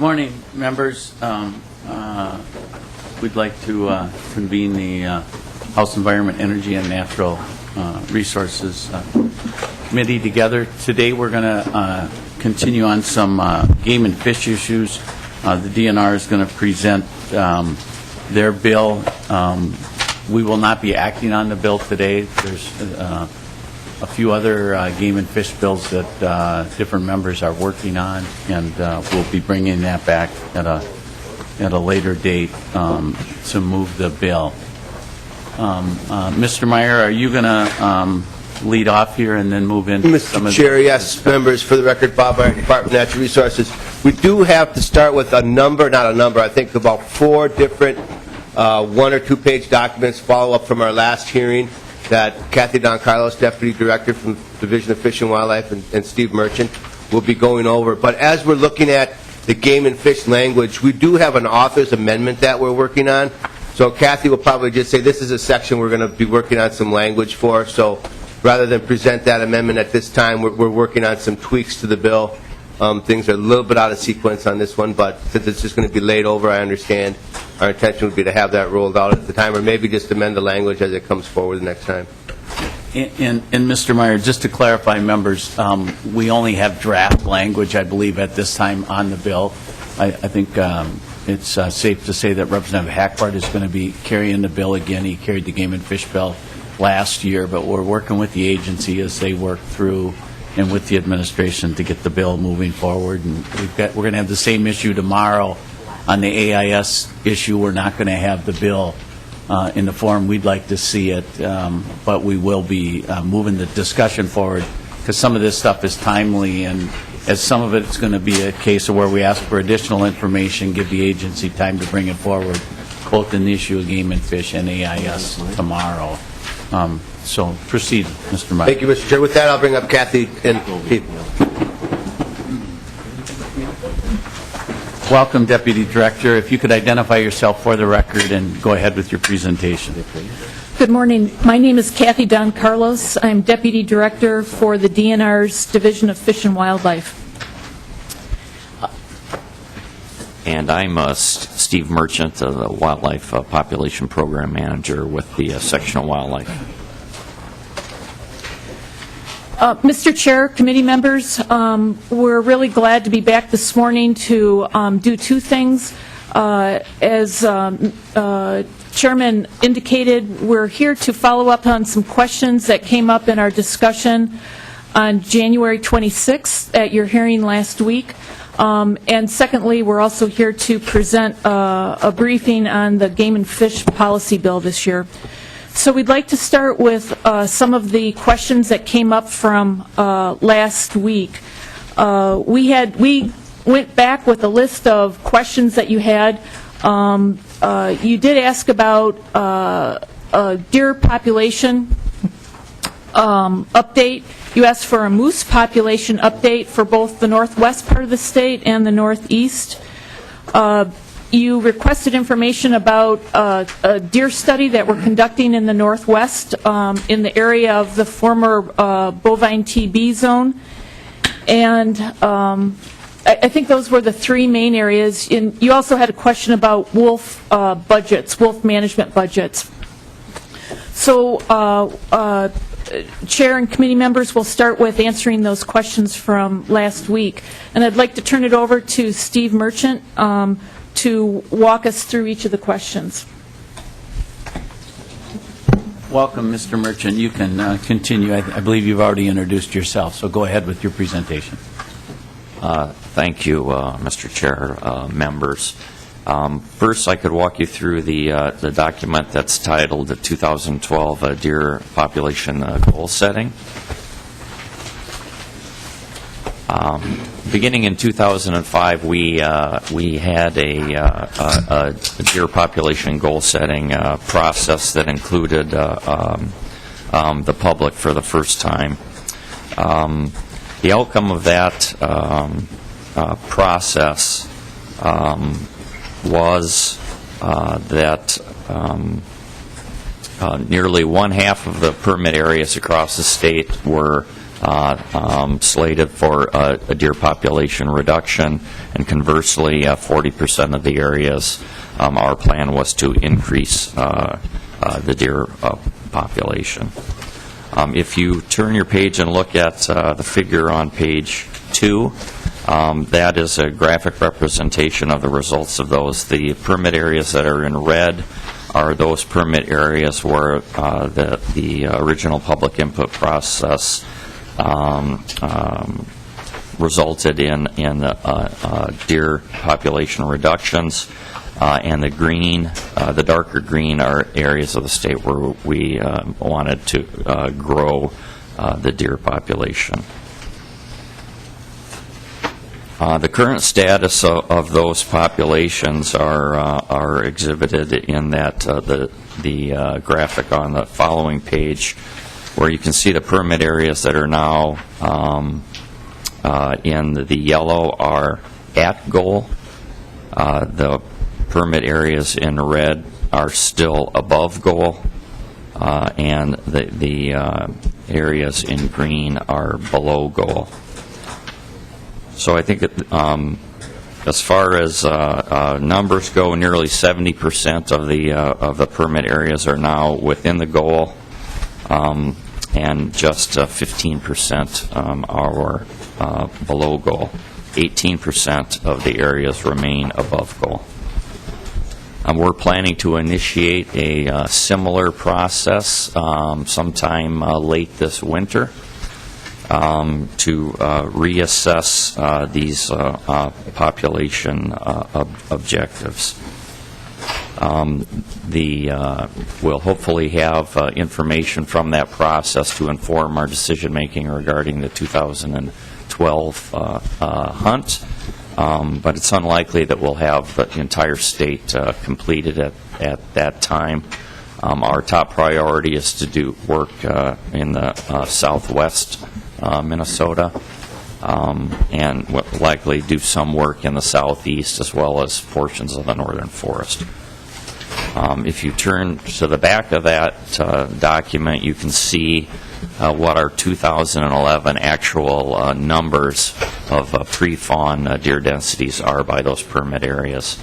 morning, members. We'd like to convene the House Environment, Energy, and Natural Resources Committee together. Today we're going to continue on some game and fish issues. The DNR is going to present their bill. We will not be acting on the bill today. There's a few other game and fish bills that different members are working on, and we'll be bringing that back at a later date to move the bill. Mr. Meyer, are you going to lead off here and then move into some of the... Mr. Chair, yes, members, for the record, Bob Meyer, Department of Natural Resources. We do have to start with I think about 4 different 1- or 2-page documents, follow-up from our last hearing that Kathy Don Carlos, Deputy Director from the Division of Fish and Wildlife, and Steve Merchant will be going over. But as we're looking at the game and fish language, we do have an author's amendment that we're working on. So Kathy will probably just say this is a section we're going to be working on some language for. So rather than present that amendment at this time, we're working on some tweaks to the bill. Things are a little bit out of sequence on this one, but since it's just going to be laid over, I understand our intention would be to have that rolled out at the time, or maybe just amend the language as it comes forward the next time. And Mr. Meyer, just to clarify, members, we only have draft language, I believe, at this time on the bill. I think it's safe to say that Representative Hackbart is going to be carrying the bill again. He carried the game and fish bill last year, but we're working with the agency as they work through and with the administration to get the bill moving forward. And we're going to have the same issue tomorrow on the AIS issue. We're not going to have the bill in the form we'd like to see it, but we will be moving the discussion forward because some of this stuff is timely, and as some of it's going to be a case of where we ask for additional information, give the agency time to bring it forward, both in the issue of game and fish and AIS tomorrow. So proceed, Mr. Meyer. Thank you, Mr. Chair. With that, I'll bring up Kathy and Pete. Welcome, Deputy Director. If you could identify yourself for the record and go ahead with your presentation. Good morning. My name is Kathy Don Carlos. I'm Deputy Director for the DNR's Division of Fish and Wildlife. And I'm Steve Merchant, the Wildlife Population Program Manager with the Section of Wildlife. Mr. Chair, committee members, we're really glad to be back this morning to do 2 things. As Chairman indicated, we're here to follow up on some questions that came up in our discussion on January 26th at your hearing last week. And secondly, we're also here to present a briefing on the game and fish policy bill this year. So we'd like to start with some of the questions that came up from last week. We went back with a list of questions that you had. You did ask about deer population update. You asked for a moose population update for both the northwest part of the state and the northeast. You requested information about a deer study that we're conducting in the northwest in the area of the former bovine TB zone. And I think those were the 3 main areas. You also had a question about wolf budgets, wolf management budgets. So Chair and committee members will start with answering those questions from last week. And I'd like to turn it over to Steve Merchant to walk us through each of the questions. Welcome, Mr. Merchant. You can continue. I believe you've already introduced yourself, so go ahead with your presentation. Thank you, Mr. Chair, members. First, I could walk you through the document that's titled the 2012 Deer Population Goal Setting. Beginning in 2005, we had a deer population goal setting process that included the public for the first time. The outcome of that process was that nearly 1/2 of the permit areas across the state were slated for a deer population reduction, and conversely, 40% of the areas, our plan was to increase the deer population. If you turn your page and look at the figure on page 2, that is a graphic representation of the results of those. The permit areas that are in red are those permit areas where the original public input process resulted in deer population reductions, and the green, the darker green, are areas of the state where we wanted to grow the deer population. The current status of those populations are exhibited in that the graphic on the following page, where you can see the permit areas that are now in the yellow are at goal. The permit areas in red are still above goal, and the areas in green are below goal. So I think that, as far as numbers go, nearly 70% of the permit areas are now within the goal, and just 15% are below goal. 18% of the areas remain above goal. We're planning to initiate a similar process sometime late this winter to reassess these population objectives. We'll hopefully have information from that process to inform our decision-making regarding the 2012 hunt, but it's unlikely that we'll have the entire state completed at that time. Our top priority is to do work in the southwest Minnesota, and we'll likely do some work in the southeast as well as portions of the northern forest. If you turn to the back of that document, you can see what our 2011 actual numbers of pre-fawn deer densities are by those permit areas.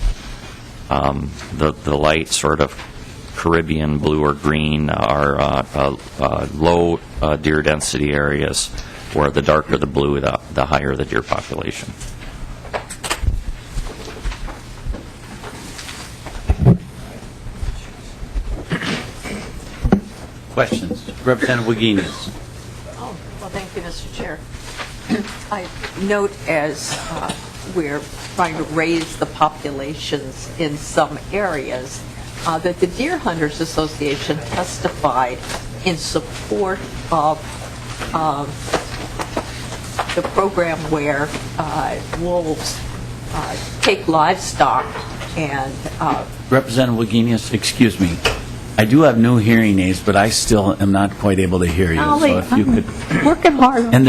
The light sort of Caribbean blue or green are low deer density areas, where the darker the blue, the higher the deer population. Questions? Representative Wagenius. Oh, well, thank you, Mr. Chair. I note as we're trying to raise the populations in some areas that the Deer Hunters Association testified in support of the program where wolves take livestock and... Representative Wagenius, excuse me. I do have new hearing aids, but I still am not quite able to hear you. So if you could, working hard. and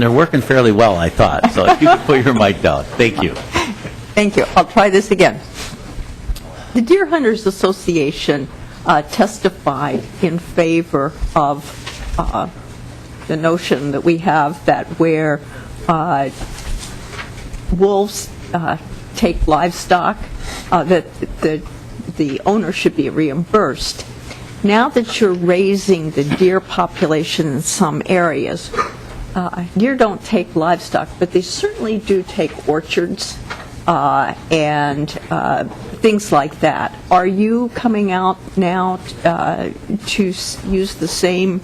they're working fairly well, I thought. So if you could put your mic down, thank you. Thank you. I'll try this again. The Deer Hunters Association testified in favor of the notion that we have that where wolves take livestock, that the owner should be reimbursed. Now that you're raising the deer population in some areas, deer don't take livestock, but they certainly do take orchards and things like that. Are you coming out now to use the same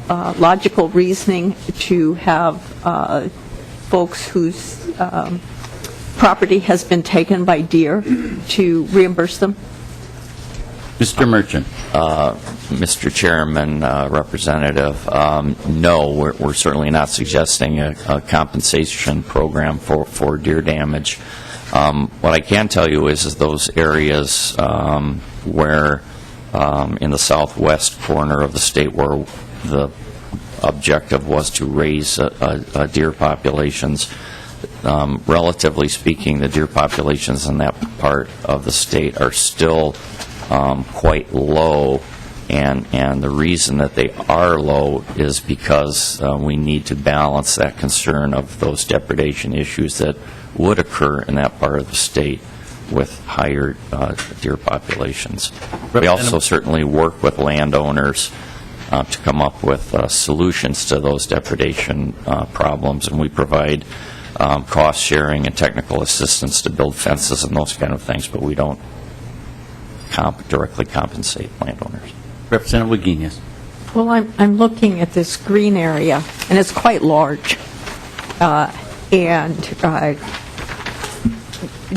logical reasoning to have folks whose property has been taken by deer to reimburse them? Mr. Merchant. Mr. Chairman, Representative, no, we're certainly not suggesting a compensation program for deer damage. What I can tell you is those areas where in the southwest corner of the state where the objective was to raise deer populations, relatively speaking, the deer populations in that part of the state are still quite low And the reason that they are low is because we need to balance that concern of those depredation issues that would occur in that part of the state with higher deer populations. We also certainly work with landowners to come up with solutions to those depredation problems, and we provide cost sharing and technical assistance to build fences and those kind of things, but we don't directly compensate landowners. Representative Wagenius. Well, I'm looking at this green area, and it's quite large. And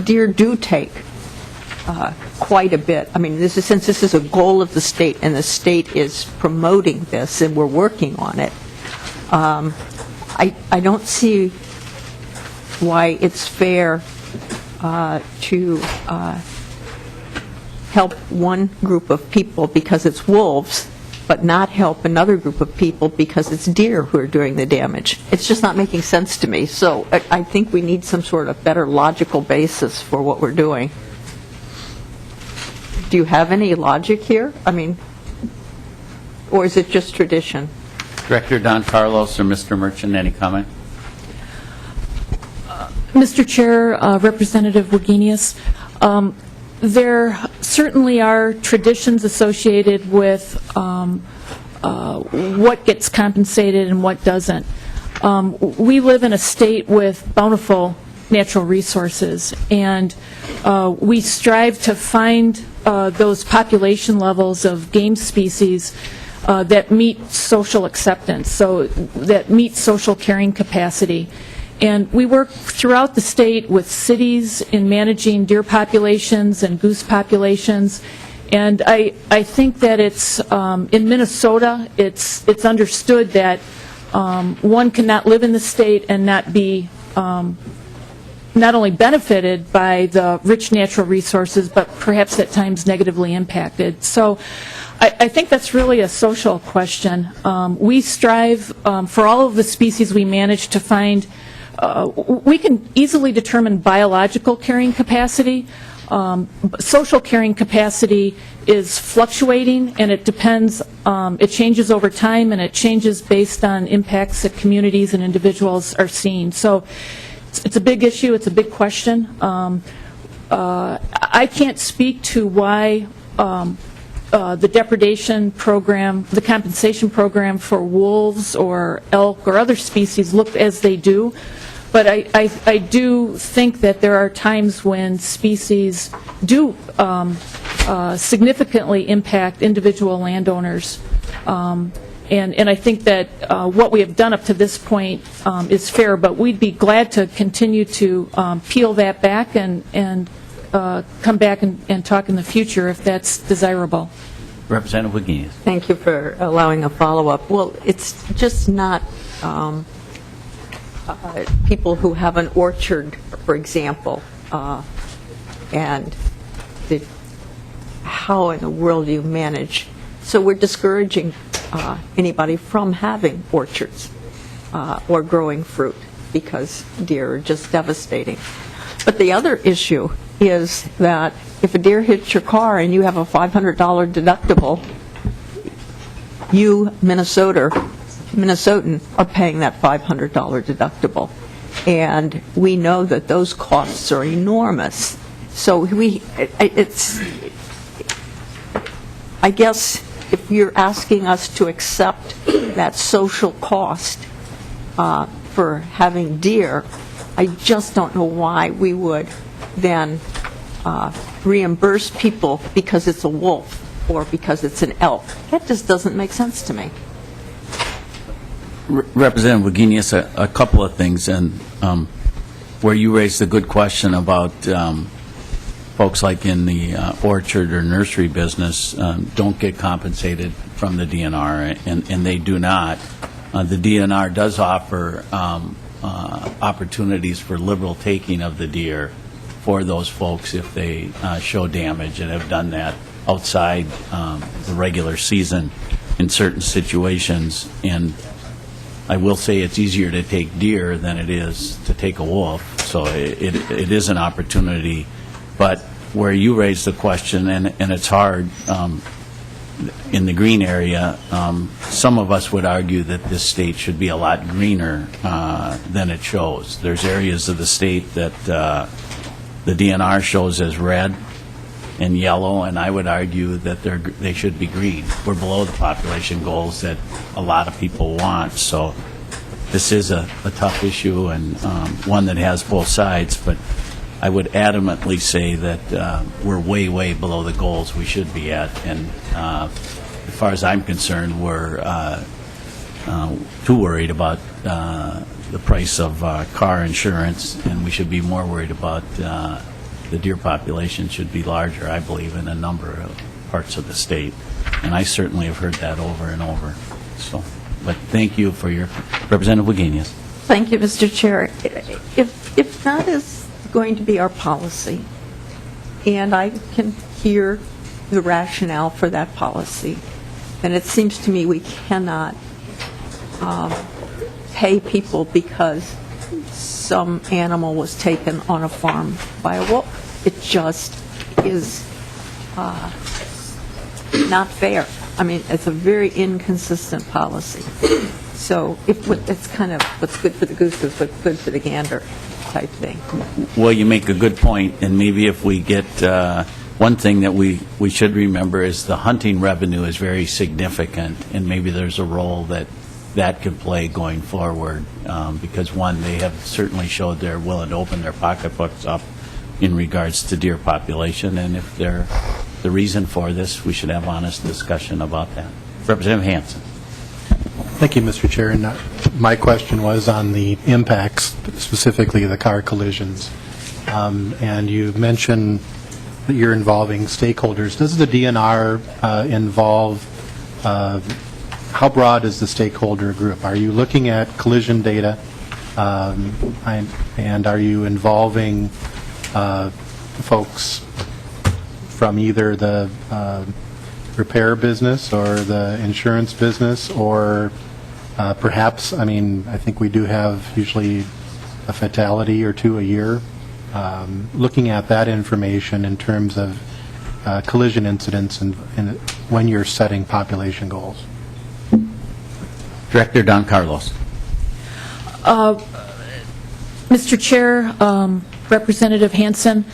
deer do take quite a bit. I mean, since this is a goal of the state, and the state is promoting this, and we're working on it, I don't see why it's fair to help one group of people because it's wolves, but not help another group of people because it's deer who are doing the damage. It's just not making sense to me. So I think we need some sort of better logical basis for what we're doing. Do you have any logic here? I mean, or is it just tradition? Director Don Carlos or Mr. Merchant, any comment? Mr. Chair, Representative Wagenius, there certainly are traditions associated with what gets compensated and what doesn't. We live in a state with bountiful natural resources, and we strive to find those population levels of game species that meet social acceptance, so that meet social carrying capacity. And we work throughout the state with cities in managing deer populations and goose populations. And I think that it's, in Minnesota, it's understood that one cannot live in the state and not be not only benefited by the rich natural resources, but perhaps at times negatively impacted. So I think that's really a social question. We strive for all of the species we manage to find. We can easily determine biological carrying capacity. Social carrying capacity is fluctuating, and it depends, it changes over time, and it changes based on impacts that communities and individuals are seeing. So it's a big issue, it's a big question. I can't speak to why the depredation program, the compensation program for wolves or elk or other species look as they do. But I do think that there are times when species do significantly impact individual landowners. And I think that what we have done up to this point is fair, but we'd be glad to continue to peel that back and come back and talk in the future if that's desirable. Representative Wagenius. Thank you for allowing a follow-up. Well, it's just not people who have an orchard, for example, and how in the world do you manage? So we're discouraging anybody from having orchards or growing fruit because deer are just devastating. But the other issue is that if a deer hits your car and you have a $500 deductible, you, Minnesotan, are paying that $500 deductible. And we know that those costs are enormous. So I guess if you're asking us to accept that social cost for having deer, I just don't know why we would then reimburse people because it's a wolf or because it's an elk. That just doesn't make sense to me. Representative Wagenius, a couple of things, and where you raised a good question about folks like in the orchard or nursery business don't get compensated from the DNR, and they do not. The DNR does offer opportunities for liberal taking of the deer for those folks if they show damage and have done that outside the regular season in certain situations. And I will say it's easier to take deer than it is to take a wolf, so it is an opportunity. But where you raised the question, and it's hard, in the green area, some of us would argue that this state should be a lot greener than it shows. There's areas of the state that the DNR shows as red and yellow, and I would argue that they should be green. We're below the population goals that a lot of people want, so this is a tough issue and one that has both sides, but I would adamantly say that we're way, way below the goals we should be at, and as far as I'm concerned, we're too worried about the price of car insurance, and we should be more worried about the deer population should be larger, I believe, in a number of parts of the state. And I certainly have heard that over and over. So, but thank you for your, Representative Wagenius. Thank you, Mr. Chair. If that is going to be our policy, and I can hear the rationale for that policy, then it seems to me we cannot pay people because some animal was taken on a farm by a wolf. It just is not fair. I mean, it's a very inconsistent policy. So it's kind of what's good for the goose is what's good for the gander type thing. Well, you make a good point, and maybe if we get, one thing that we should remember is the hunting revenue is very significant, and maybe there's a role that could play going forward, because one, they have certainly showed they're willing to open their pocketbooks up in regards to deer population, and if they're the reason for this, we should have honest discussion about that. Representative Hansen. Thank you, Mr. Chair. And my question was on the impacts, specifically the car collisions. And you mentioned that you're involving stakeholders. Does the DNR involve, how broad is the stakeholder group? Are you looking at collision data, and are you involving folks from either the repair business or the insurance business, or perhaps, I mean, I think we do have usually a fatality or two a year. Looking at that information in terms of collision incidents and when you're setting population goals. Director Don Carlos. Mr. Chair, Representative Hansen,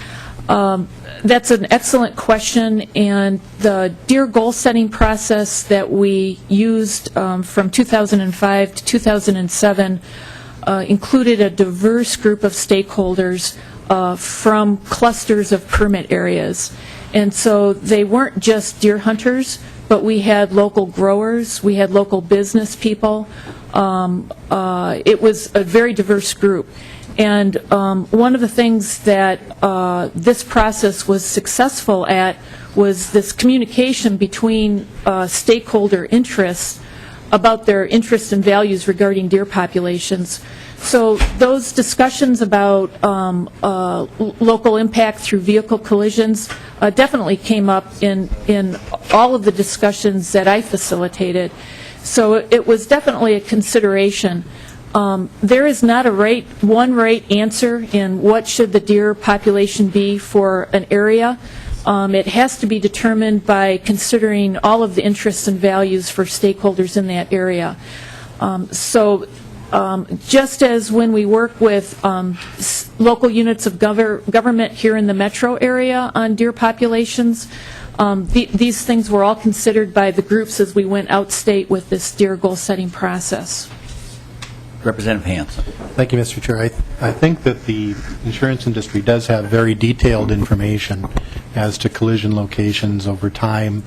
that's an excellent question, and the deer goal-setting process that we used from 2005 to 2007 included a diverse group of stakeholders from clusters of permit areas. And so they weren't just deer hunters, but we had local growers, we had local business people. It was a very diverse group. And one of the things that this process was successful at was this communication between stakeholder interests about their interests and values regarding deer populations. So those discussions about local impact through vehicle collisions definitely came up in all of the discussions that I facilitated. So it was definitely a consideration. There is not a one right answer in what should the deer population be for an area. It has to be determined by considering all of the interests and values for stakeholders in that area. Just as when we work with local units of government here in the metro area on deer populations, these things were all considered by the groups as we went outstate with this deer goal-setting process. Representative Hansen. Thank you, Mr. Chair. I think that the insurance industry does have very detailed information as to collision locations over time.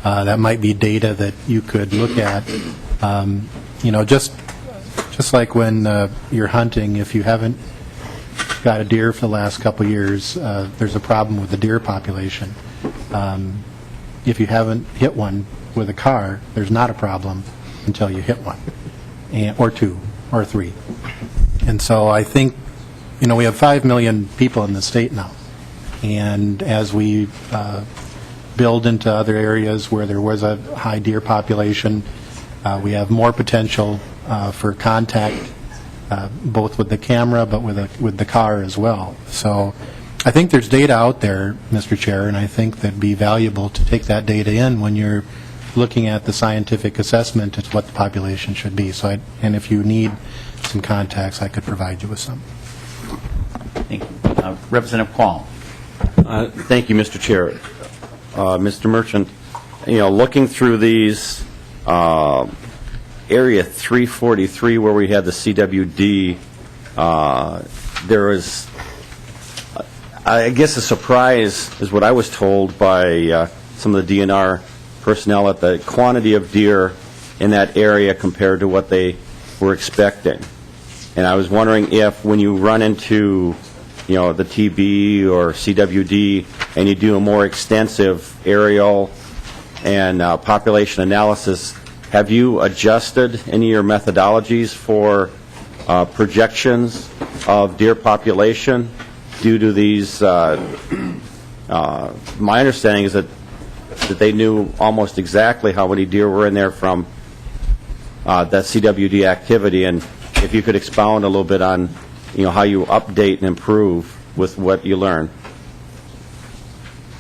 That might be data that you could look at. Just like when you're hunting, if you haven't got a deer for the last couple of years, there's a problem with the deer population. If you haven't hit one with a car, there's not a problem until you hit one, or two, or three. And so I think, we have 5 million people in the state now. And as we build into other areas where there was a high deer population, we have more potential for contact, both with the camera but with the car as well. So I think there's data out there, Mr. Chair, and I think that'd be valuable to take that data in when you're looking at the scientific assessment, it's what the population should be. So, and if you need some contacts, I could provide you with some. Thank you. Representative Qualm. Thank you, Mr. Chair. Mr. Merchant, looking through these, Area 343 where we had the CWD, there was, I guess, a surprise, is what I was told by some of the DNR personnel, at the quantity of deer in that area compared to what they were expecting. And I was wondering if, when you run into, the TB or CWD, and you do a more extensive aerial and population analysis, have you adjusted any of your methodologies for projections of deer population due to these? My understanding is that they knew almost exactly how many deer were in there from that CWD activity, and if you could expound a little bit on how you update and improve with what you learn.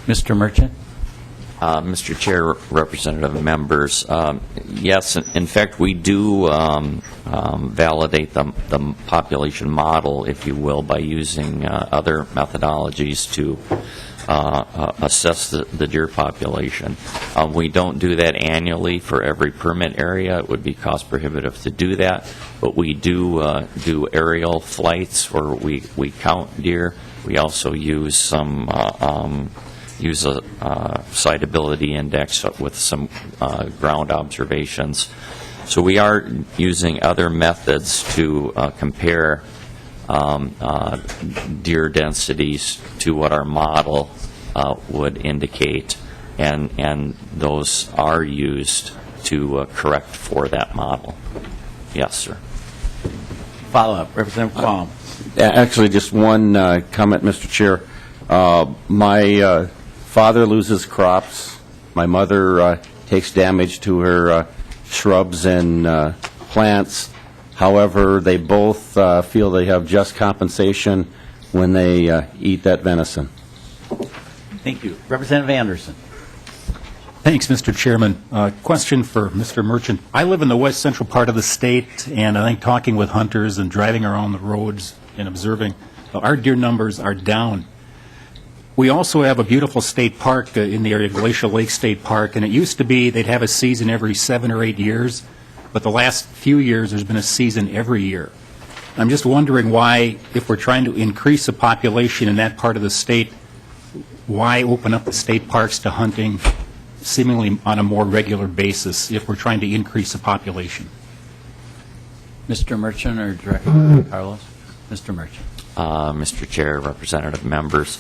Mr. Merchant. Mr. Chair, representative members, yes, in fact, we do validate the population model, if you will, by using other methodologies to assess the deer population. We don't do that annually for every permit area. It would be cost prohibitive to do that, but we do do aerial flights where we count deer. We also use some use a siteability index with some ground observations. So we are using other methods to compare deer densities to what our model would indicate, and those are used to correct for that model. Yes, sir. Follow-up, Representative Qualm. Actually, just one comment, Mr. Chair. My father loses crops. My mother takes damage to her shrubs and plants. However, they both feel they have just compensation when they eat that venison. Thank you. Representative Anderson. Thanks, Mr. Chairman. Question for Mr. Merchant. I live in the west central part of the state, and I think talking with hunters and driving around the roads and observing, our deer numbers are down. We also have a beautiful state park in the area, Glacial Lake State Park, and it used to be they'd have a season every 7 or 8 years, but the last few years there's been a season every year. I'm just wondering why, if we're trying to increase the population in that part of the state, why open up the state parks to hunting seemingly on a more regular basis if we're trying to increase the population? Mr. Merchant or Director Carlos? Mr. Merchant. Mr. Chair, representative members,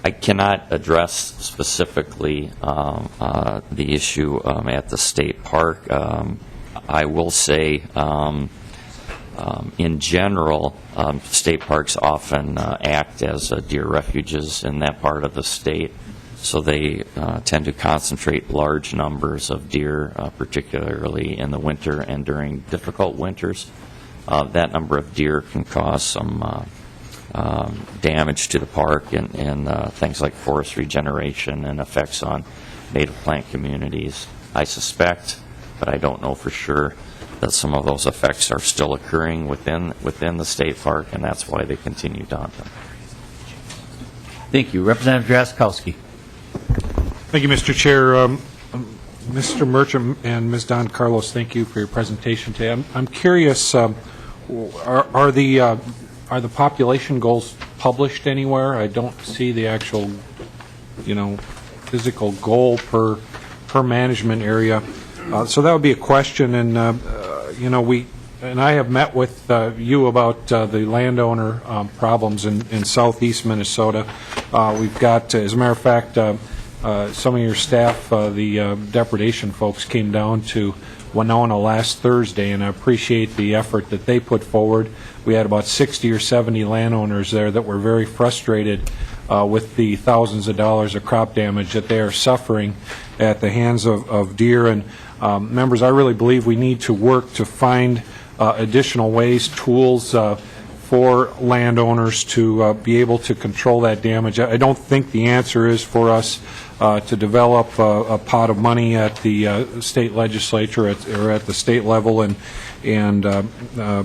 I cannot address specifically the issue at the state park. I will say, in general, state parks often act as deer refuges in that part of the state, so they tend to concentrate large numbers of deer, particularly in the winter and during difficult winters. That number of deer can cause some damage to the park and things like forest regeneration and effects on native plant communities. I suspect, but I don't know for sure, that some of those effects are still occurring within the state park, and that's why they continue to hunt them. Thank you. Representative Drazkowski. Thank you, Mr. Chair. Mr. Merchant and Ms. Don Carlos, thank you for your presentation today. I'm curious, are the population goals published anywhere? I don't see the actual, physical goal per management area. So that would be a question, and I have met with you about the landowner problems in southeast Minnesota. We've got, as a matter of fact, some of your staff, the depredation folks, came down to Winona last Thursday, and I appreciate the effort that they put forward. We had about 60 or 70 landowners there that were very frustrated with the thousands of dollars of crop damage that they are suffering at the hands of deer. And members, I really believe we need to work to find additional ways, tools for landowners to be able to control that damage. I don't think the answer is for us to develop a pot of money at the state legislature or at the state level and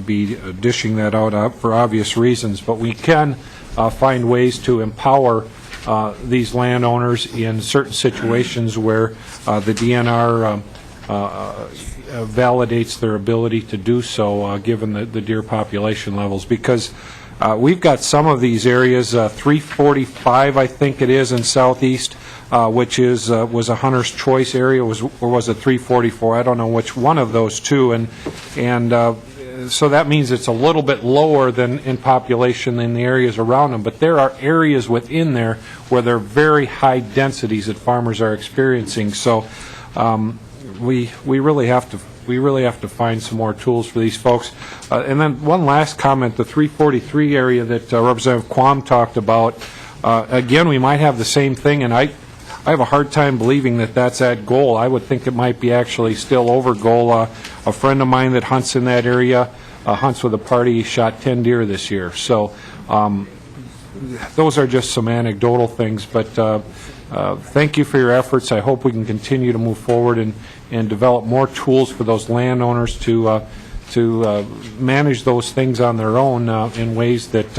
be dishing that out for obvious reasons. But we can find ways to empower these landowners in certain situations where the DNR validates their ability to do so, given the deer population levels. Because we've got some of these areas, 345, I think it is, in southeast, which was a hunter's choice area, or was it 344? I don't know which one of those two, and so that means it's a little bit lower than in population in the areas around them. But there are areas within there where there are very high densities that farmers are experiencing. So we really have to find some more tools for these folks. And then one last comment: the 343 area that Representative Quam talked about. Again, we might have the same thing, and I have a hard time believing that that's at goal. I would think it might be actually still over goal. A friend of mine that hunts in that area hunts with a party, shot 10 deer this year. So those are just some anecdotal things, but thank you for your efforts. I hope we can continue to move forward and develop more tools for those landowners to manage those things on their own in ways that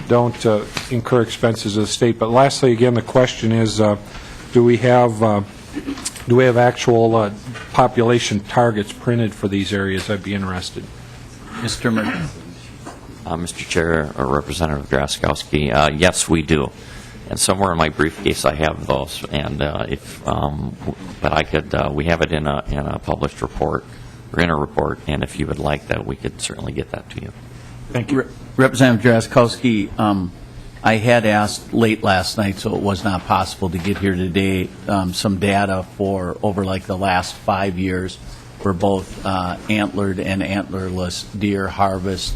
don't incur expenses of the state. But lastly, again, the question is, do we have actual population targets printed for these areas? I'd be interested. Mr. Murphy. Mr. Chair, or Representative Graskowski, yes, we do. And somewhere in my briefcase, I have those. And but I could, we have it in a published report, or in a report. And if you would like that, we could certainly get that to you. Thank you. Representative Drazkowski, I had asked late last night, so it was not possible to get here today, some data for over like the last 5 years for both antlered and antlerless deer harvest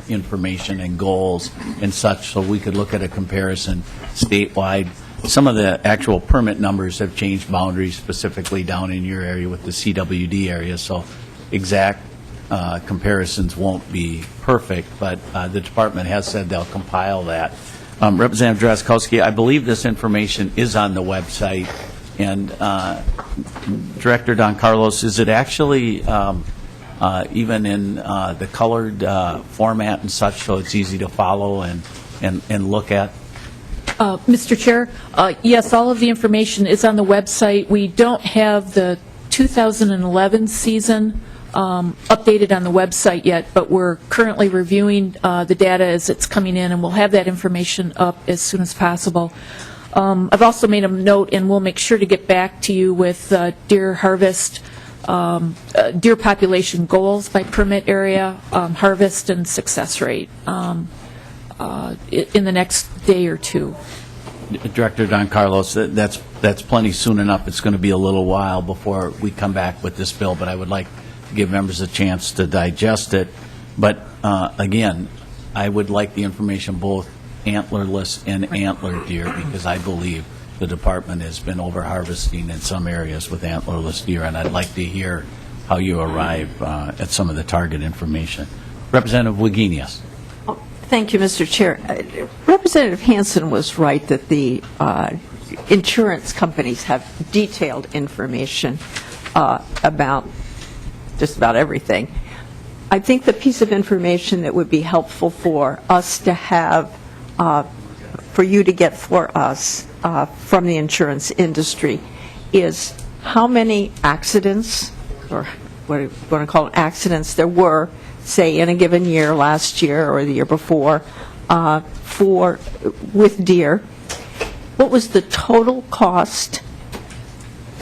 information and goals and such, so we could look at a comparison statewide. Some of the actual permit numbers have changed boundaries, specifically down in your area with the CWD area, so exact comparisons won't be perfect, but the department has said they'll compile that. Representative Drazkowski, I believe this information is on the website, and Director Don Carlos, is it actually even in the colored format and such, so it's easy to follow and look at? Mr. Chair, yes, all of the information is on the website. We don't have the 2011 season updated on the website yet, but we're currently reviewing the data as it's coming in, and we'll have that information up as soon as possible. I've also made a note, and we'll make sure to get back to you with deer harvest, deer population goals by permit area, harvest and success rate in the next day or two. Director Don Carlos, that's plenty soon enough. It's going to be a little while before we come back with this bill, but I would like to give members a chance to digest it. But again, I would like the information both antlerless and antlered deer, because I believe the department has been over-harvesting in some areas with antlerless deer, and I'd like to hear how you arrive at some of the target information. Representative Wagenius. Thank you, Mr. Chair. Representative Hansen was right that the insurance companies have detailed information about just about everything. I think the piece of information that would be helpful for us to have, for you to get for us from the insurance industry, is how many accidents, or what do you want to call it, accidents there were, say, in a given year, last year or the year before, with deer. What was the total cost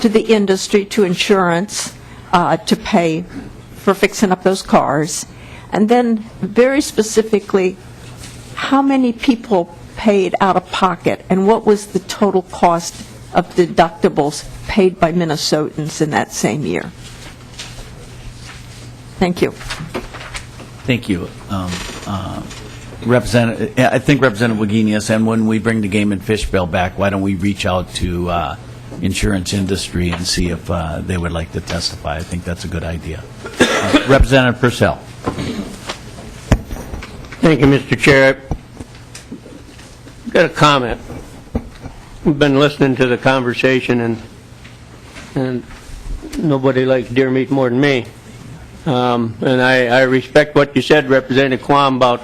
to the industry, to insurance, to pay for fixing up those cars? And then, very specifically, how many people paid out of pocket, and what was the total cost of deductibles paid by Minnesotans in that same year? Thank you. Thank you. I think Representative Wagenius, and when we bring the Game and Fish bill back, why don't we reach out to insurance industry and see if they would like to testify. I think that's a good idea. Representative Purcell. Thank you, Mr. Chair. I've got a comment. I've been listening to the conversation, and nobody likes deer meat more than me. And I respect what you said, Representative Quam, about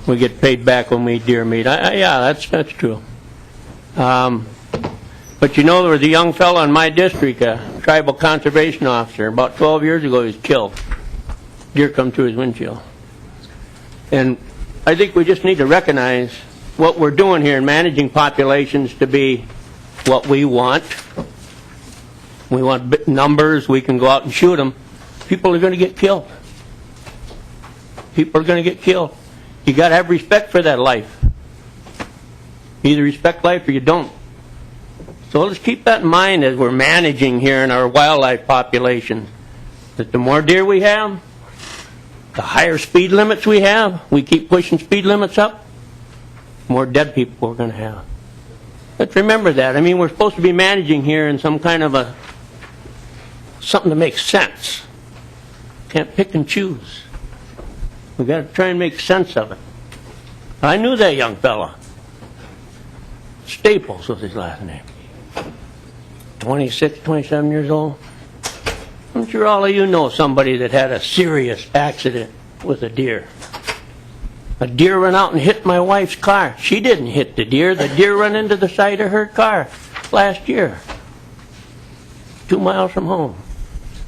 we get paid back when we eat deer meat. Yeah, that's true. But you know, there was a young fellow in my district, a tribal conservation officer. About 12 years ago, he was killed. Deer come through his windshield. And I think we just need to recognize what we're doing here in managing populations to be what we want. We want numbers. We can go out and shoot them. People are going to get killed. People are going to get killed. You got to have respect for that life. You either respect life or you don't. So let's keep that in mind as we're managing here in our wildlife population. That the more deer we have, the higher speed limits we have, we keep pushing speed limits up, more dead people we're going to have. Let's remember that. I mean, we're supposed to be managing here in some kind of something that makes sense. Can't pick and choose. We've got to try and make sense of it. I knew that young fella. Staples was his last name. 26, 27 years old. I'm sure all of you know somebody that had a serious accident with a deer. A deer ran out and hit my wife's car. She didn't hit the deer. The deer ran into the side of her car last year, 2 miles from home.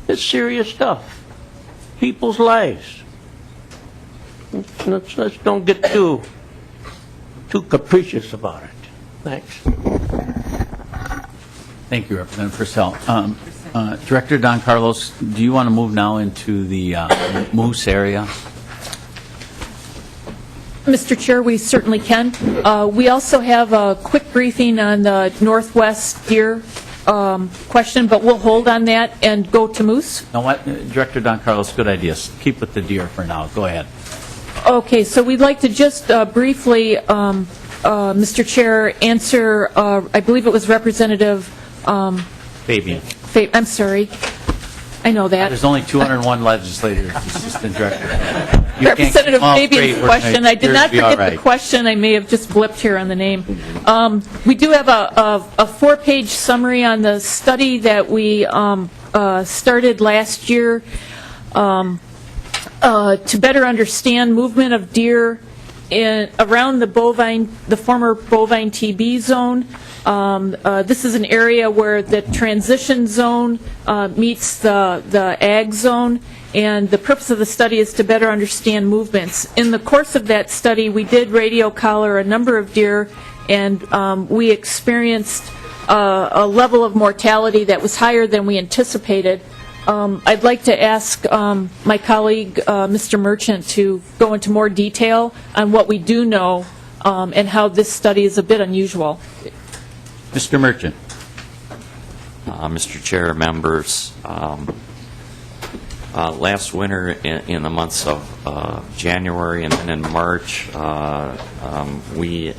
It's serious stuff. People's lives. Let's don't get too capricious about it. Thanks. Thank you, Representative Purcell. Director Don Carlos, do you want to move now into the moose area? Mr. Chair, we certainly can. We also have a quick briefing on the Northwest deer question, but we'll hold on that and go to moose. Now what, Director Don Carlos, good idea. Keep with the deer for now. Go ahead. Okay, so we'd like to just briefly, Mr. Chair, answer, I believe it was Representative Fabian. I'm sorry. I know that. There's only 201 legislators, Assistant Director. Representative Fabian's question. I did not forget right. the question. I may have just blipped here on the name. We do have a 4-page summary on the study that we started last year to better understand movement of deer around the former bovine TB zone. This is an area where the transition zone meets the ag zone, and the purpose of the study is to better understand movements. In the course of that study, we did radio collar a number of deer, and we experienced a level of mortality that was higher than we anticipated. I'd like to ask my colleague, Mr. Merchant, to go into more detail on what we do know and how this study is a bit unusual. Mr. Merchant. Mr. Chair, members, last winter in the months of January and then in March, we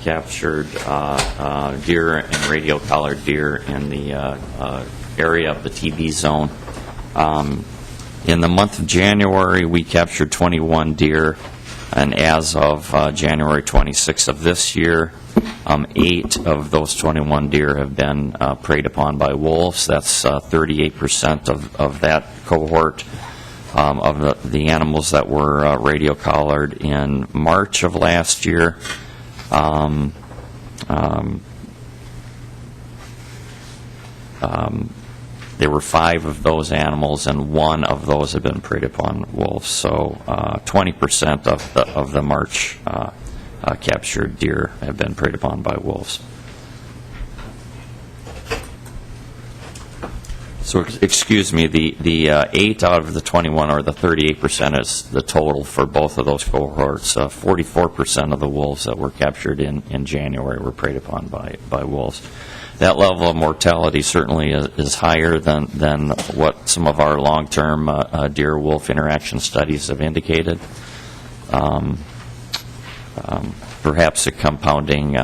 captured deer and radio-collared deer in the area of the TB zone. In the month of January, we captured 21 deer, and as of January 26th of this year, 8 of those 21 deer have been preyed upon by wolves. That's 38% of that cohort of the animals that were radio collared in March of last year. There were 5 of those animals, and 1 of those have been preyed upon wolves. So 20% of the March captured deer have been preyed upon by wolves. So, excuse me, the 8 out of the 21, or the 38%, is the total for both of those cohorts. 44% of the wolves that were captured in January were preyed upon by wolves. That level of mortality certainly is higher than what some of our long-term deer-wolf interaction studies have indicated. Perhaps a compounding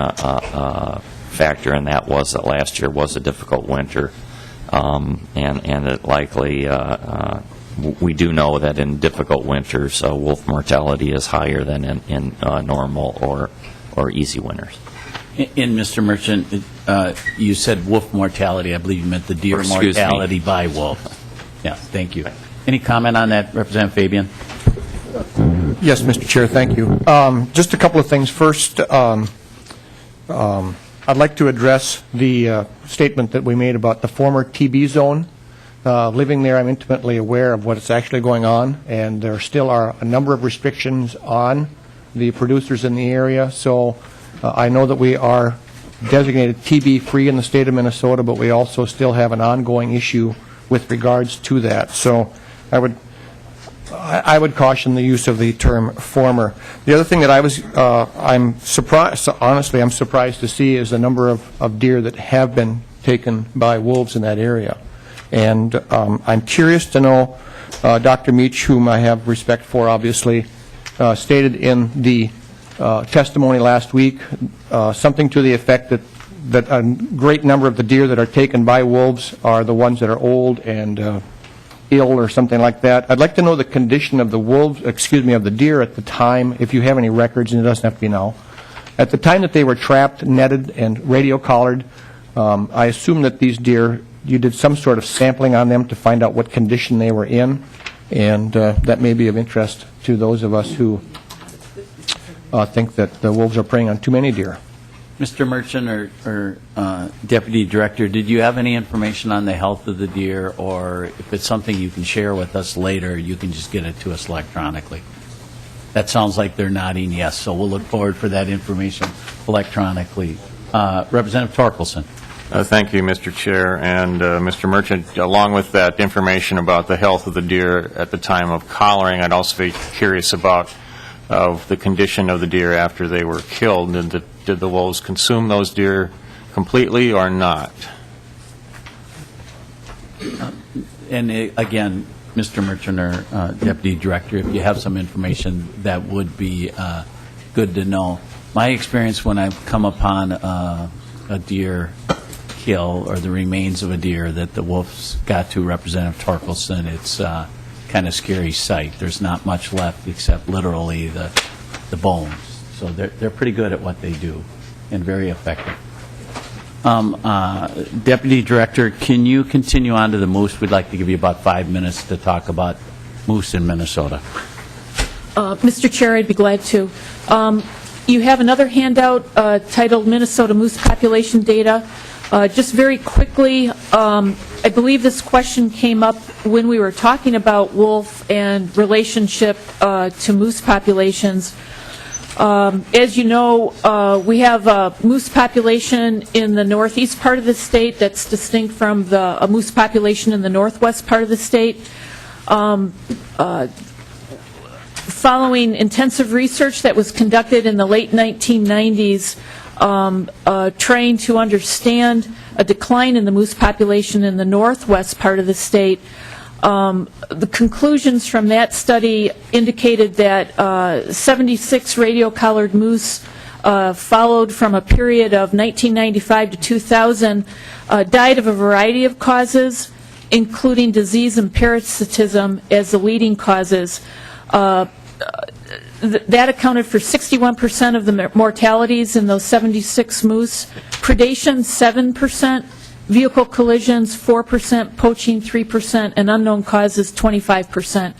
factor in that was that last year was a difficult winter, and it likely we do know that in difficult winters, wolf mortality is higher than in normal or easy winters. And Mr. Merchant, you said wolf mortality. I believe you meant the deer Excuse me. mortality by wolves. Yeah, thank you. Any comment on that, Representative Fabian? Yes, Mr. Chair, thank you. Just a couple of things. First, I'd like to address the statement that we made about the former TB zone. Living there, I'm intimately aware of what's actually going on, and there still are a number of restrictions on the producers in the area. So I know that we are designated TB-free in the state of Minnesota, but we also still have an ongoing issue with regards to that. So I would caution the use of the term former. The other thing that I'm surprised, honestly, I'm surprised to see is the number of deer that have been taken by wolves in that area. And I'm curious to know, Dr. Meach, whom I have respect for, obviously, stated in the testimony last week something to the effect that a great number of the deer that are taken by wolves are the ones that are old and ill or something like that. I'd like to know the condition of the of the deer at the time, if you have any records, and it doesn't have to be now. At the time that they were trapped, netted, and radio collared, I assume that these deer, you did some sort of sampling on them to find out what condition they were in, and that may be of interest to those of us who think that the wolves are preying on too many deer. Mr. Merchant or Deputy Director, did you have any information on the health of the deer, or if it's something you can share with us later, you can just get it to us electronically? That sounds like they're nodding yes, so we'll look forward for that information electronically. Representative Torkelson. Thank you, Mr. Chair. And Mr. Merchant, along with that information about the health of the deer at the time of collaring, I'd also be curious about the condition of the deer after they were killed. Did the wolves consume those deer completely or not? And again, Mr. Merchant or Deputy Director, if you have some information, that would be good to know. My experience when I've come upon a deer kill or the remains of a deer that the wolves got to, Representative Torkelson, it's kind of scary sight. There's not much left except literally the bones. So they're pretty good at what they do and very effective. Deputy Director, can you continue on to the moose? We'd like to give you about 5 minutes to talk about moose in Minnesota. Mr. Chair, I'd be glad to. You have another handout titled Minnesota Moose Population Data. Just very quickly, I believe this question came up when we were talking about wolf and relationship to moose populations. As you know, we have a moose population in the northeast part of the state that's distinct from a moose population in the northwest part of the state. Following intensive research that was conducted in the late 1990s, trying to understand a decline in the moose population in the northwest part of the state, the conclusions from that study indicated that 76 radio-collared moose followed from a period of 1995 to 2000 died of a variety of causes, including disease and parasitism as the leading causes. That accounted for 61% of the mortalities in those 76 moose. Predation, 7%. Vehicle collisions, 4%. Poaching, 3%. And unknown causes, 25%.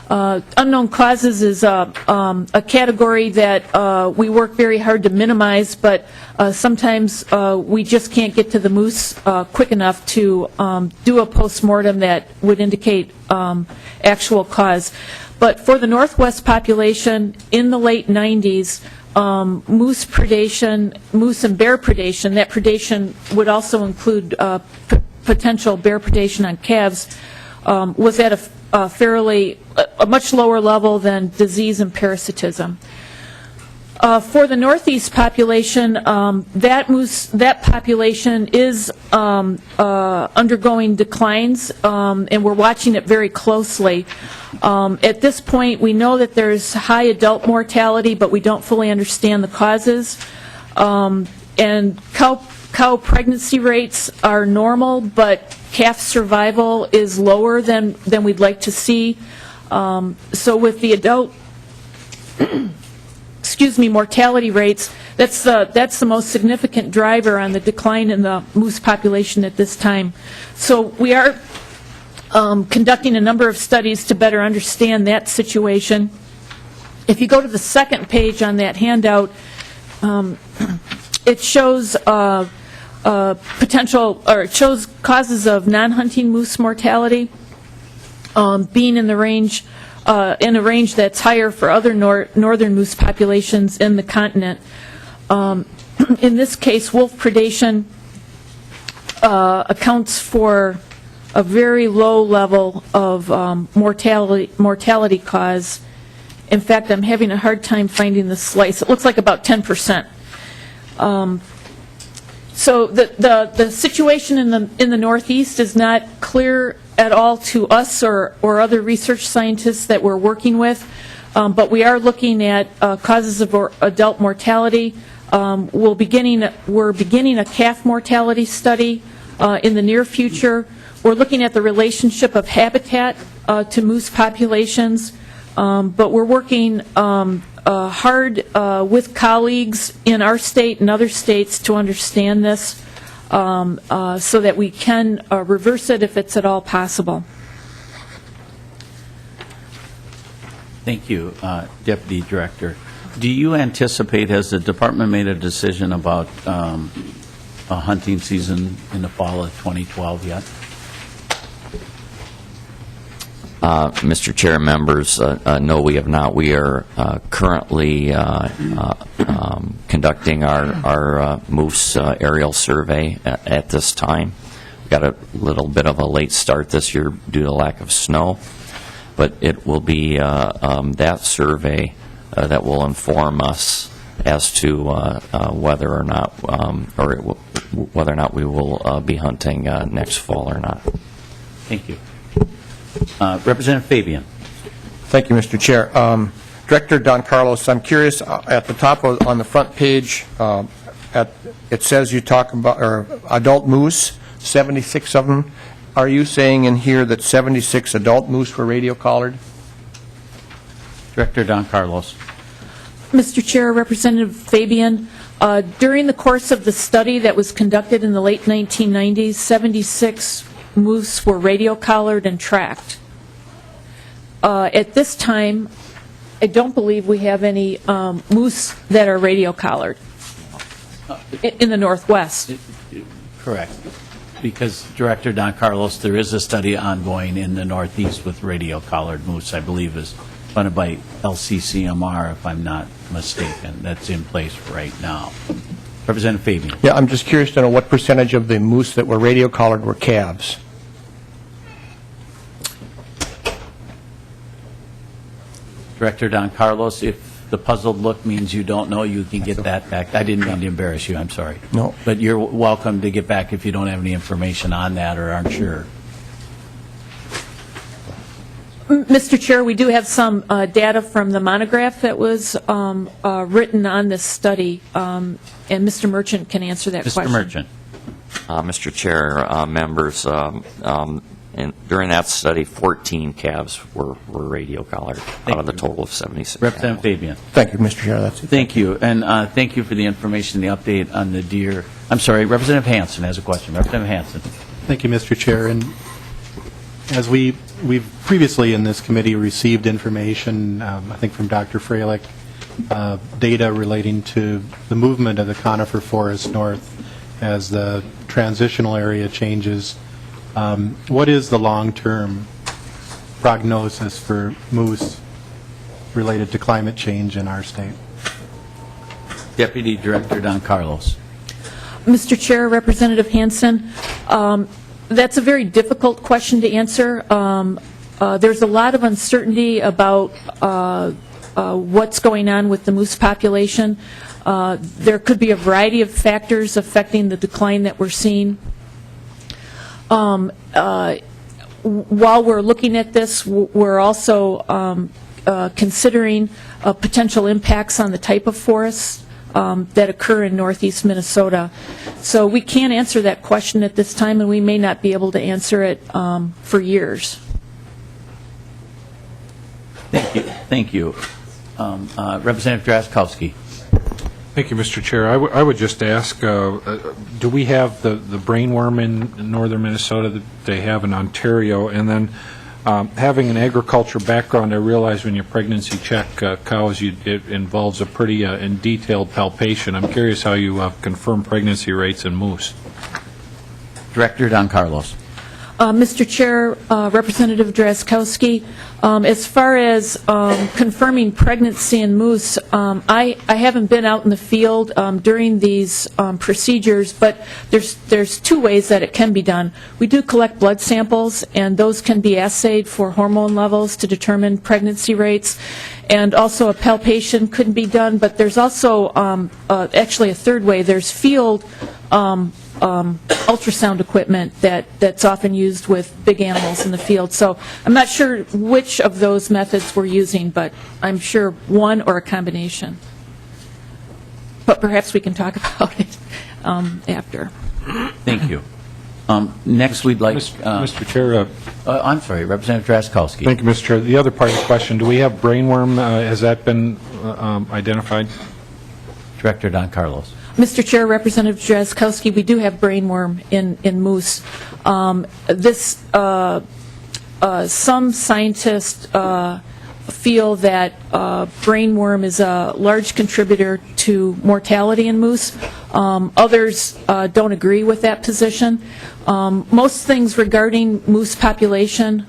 Unknown causes is a category that we work very hard to minimize, but sometimes we just can't get to the moose quick enough to do a postmortem that would indicate actual cause. But for the northwest population in the late 90s, moose predation, moose and bear predation, that predation would also include potential bear predation on calves, was at a much lower level than disease and parasitism. For the northeast population, that population is undergoing declines, and we're watching it very closely. At this point, we know that there's high adult mortality, but we don't fully understand the causes. And cow cow pregnancy rates are normal, but calf survival is lower than we'd like to see. So with the adult, mortality rates, that's the most significant driver on the decline in the moose population at this time. So we are conducting a number of studies to better understand that situation. If you go to the second page on that handout, it shows it shows causes of non-hunting moose mortality being in a range that's higher for other northern moose populations in the continent. In this case, wolf predation accounts for a very low level of mortality cause. In fact, I'm having a hard time finding the slice. It looks like about 10%. So the situation in the Northeast is not clear at all to us or other research scientists that we're working with, but we are looking at causes of adult mortality. We're beginning a calf mortality study in the near future. We're looking at the relationship of habitat to moose populations, but we're working hard with colleagues in our state and other states to understand this so that we can reverse it if it's at all possible. Thank you, Deputy Director. Do you anticipate, has the department made a decision about a hunting season in the fall of 2012 yet? Mr. Chair, members, no, we have not. We are currently conducting our moose aerial survey at this time. We got a little bit of a late start this year due to lack of snow, but it will be that survey that will inform us as to whether or not we will be hunting next fall or not. Thank you. Representative Fabian. Thank you, Mr. Chair. Director Don Carlos, I'm curious, at the top on the front page, it says you talk about adult moose, 76 of them. Are you saying in here that 76 adult moose were radio collared? Director Don Carlos. Mr. Chair, Representative Fabian, during the course of the study that was conducted in the late 1990s, 76 moose were radio collared and tracked. At this time, I don't believe we have any moose that are radio collared in the Northwest. Correct. Because, Director Don Carlos, there is a study ongoing in the Northeast with radio collared moose, I believe is funded by LCCMR, if I'm not mistaken. That's in place right now. Representative Fabian. Yeah, I'm just curious to know what percentage of the moose that were radio collared were calves. Director Don Carlos, if the puzzled look means you don't know, you can get that back. I didn't mean to embarrass you, I'm sorry. No. But you're welcome to get back if you don't have any information on that or aren't sure. Mr. Chair, we do have some data from the monograph that was written on this study, and Mr. Merchant can answer that question. Mr. Merchant. Mr. Chair, members, during that study, 14 calves were radio collared out of the total of 76. Representative Fabian. Thank you, Mr. Chair. That's it. Thank you. And thank you for the information, the update on the deer. I'm sorry, Representative Hansen has a question. Representative Hansen. Thank you, Mr. Chair. And as we've previously in this committee received information, I think from Dr. Freilich, data relating to the movement of the conifer forest north as the transitional area changes. What is the long-term prognosis for moose related to climate change in our state? Deputy Director Don Carlos. Mr. Chair, Representative Hansen, that's a very difficult question to answer. There's a lot of uncertainty about what's going on with the moose population. There could be a variety of factors affecting the decline that we're seeing. While we're looking at this, we're also considering potential impacts on the type of forests that occur in northeast Minnesota. So we can't answer that question at this time, and we may not be able to answer it for years. Thank you. Representative Drazkowski. Thank you, Mr. Chair. I would just ask, do we have the brainworm in northern Minnesota that they have in Ontario? And then having an agriculture background, I realize when you pregnancy check cows, it involves a pretty and detailed palpation. I'm curious how you confirm pregnancy rates in moose. Director Don Carlos. Mr. Chair, Representative Drazkowski, as far as confirming pregnancy in moose, I haven't been out in the field during these procedures, but there's two ways that it can be done. We do collect blood samples, and those can be assayed for hormone levels to determine pregnancy rates, and also a palpation could be done, but there's also actually a third way. There's field ultrasound equipment that's often used with big animals in the field. So I'm not sure which of those methods we're using, but I'm sure one or a combination. But perhaps we can talk about it after. Thank you. Next, we'd like... Mr. Chair. I'm sorry, Representative Drazkowski. Thank you, Mr. Chair. The other part of the question, do we have brainworm? Has that been identified? Director Don Carlos. Mr. Chair, Representative Drazkowski, we do have brainworm in moose. Some scientists feel that brainworm is a large contributor to mortality in moose. Others don't agree with that position. Most things regarding moose population,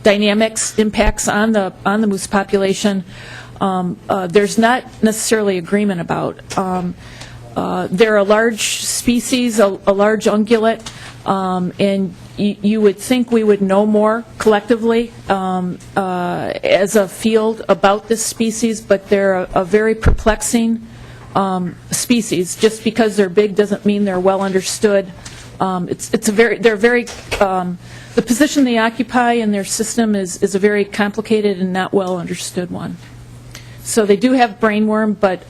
dynamics, impacts on the moose population, there's not necessarily agreement about. They're a large species, a large ungulate, and you would think we would know more collectively as a field about this species, but they're a very perplexing species. Just because they're big doesn't mean they're well understood. The position they occupy in their system is a very complicated and not well understood one. So they do have brainworm, but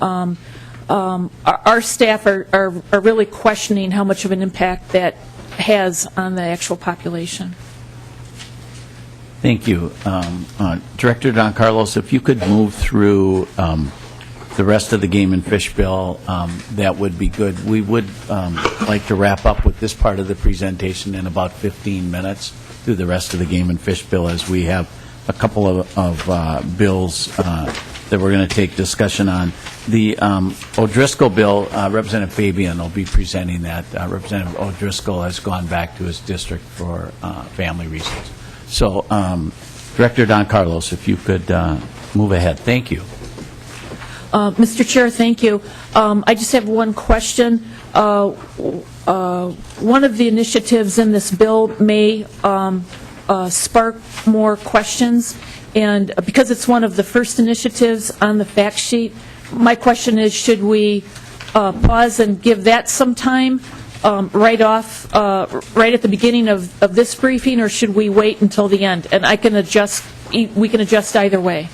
our staff are really questioning how much of an impact that has on the actual population. Thank you. Director Don Carlos, if you could move through the rest of the Game and Fish bill, that would be good. We would like to wrap up with this part of the presentation in about 15 minutes through the rest of the Game and Fish bill, as we have a couple of bills that we're going to take discussion on. The O'Driscoll bill, Representative Fabian will be presenting that. Representative O'Driscoll has gone back to his district for family reasons. So, Director Don Carlos, if you could move ahead. Thank you. Mr. Chair, thank you. I just have one question. One of the initiatives in this bill may spark more questions, and because it's one of the first initiatives on the fact sheet, my question is, should we pause and give that some time right at the beginning of this briefing, or should we wait until the end? And we can adjust either way.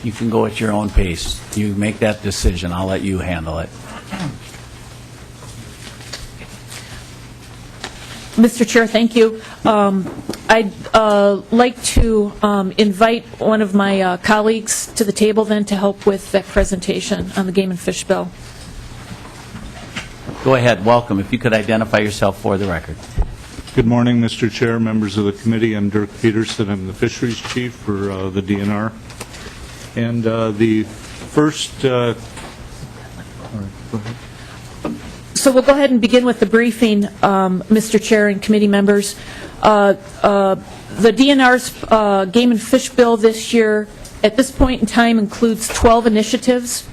You can go at your own pace. You make that decision. I'll let you handle it. Mr. Chair, thank you. I'd like to invite one of my colleagues to the table then to help with that presentation on the Game and Fish bill. Go ahead. Welcome. If you could identify yourself for the record. Good morning, Mr. Chair, members of the committee. I'm Dirk Peterson. I'm the fisheries chief for the DNR. And the first... all right, go ahead. So we'll go ahead and begin with the briefing, Mr. Chair and committee members. The DNR's Game and Fish bill this year, at this point in time, includes 12 initiatives.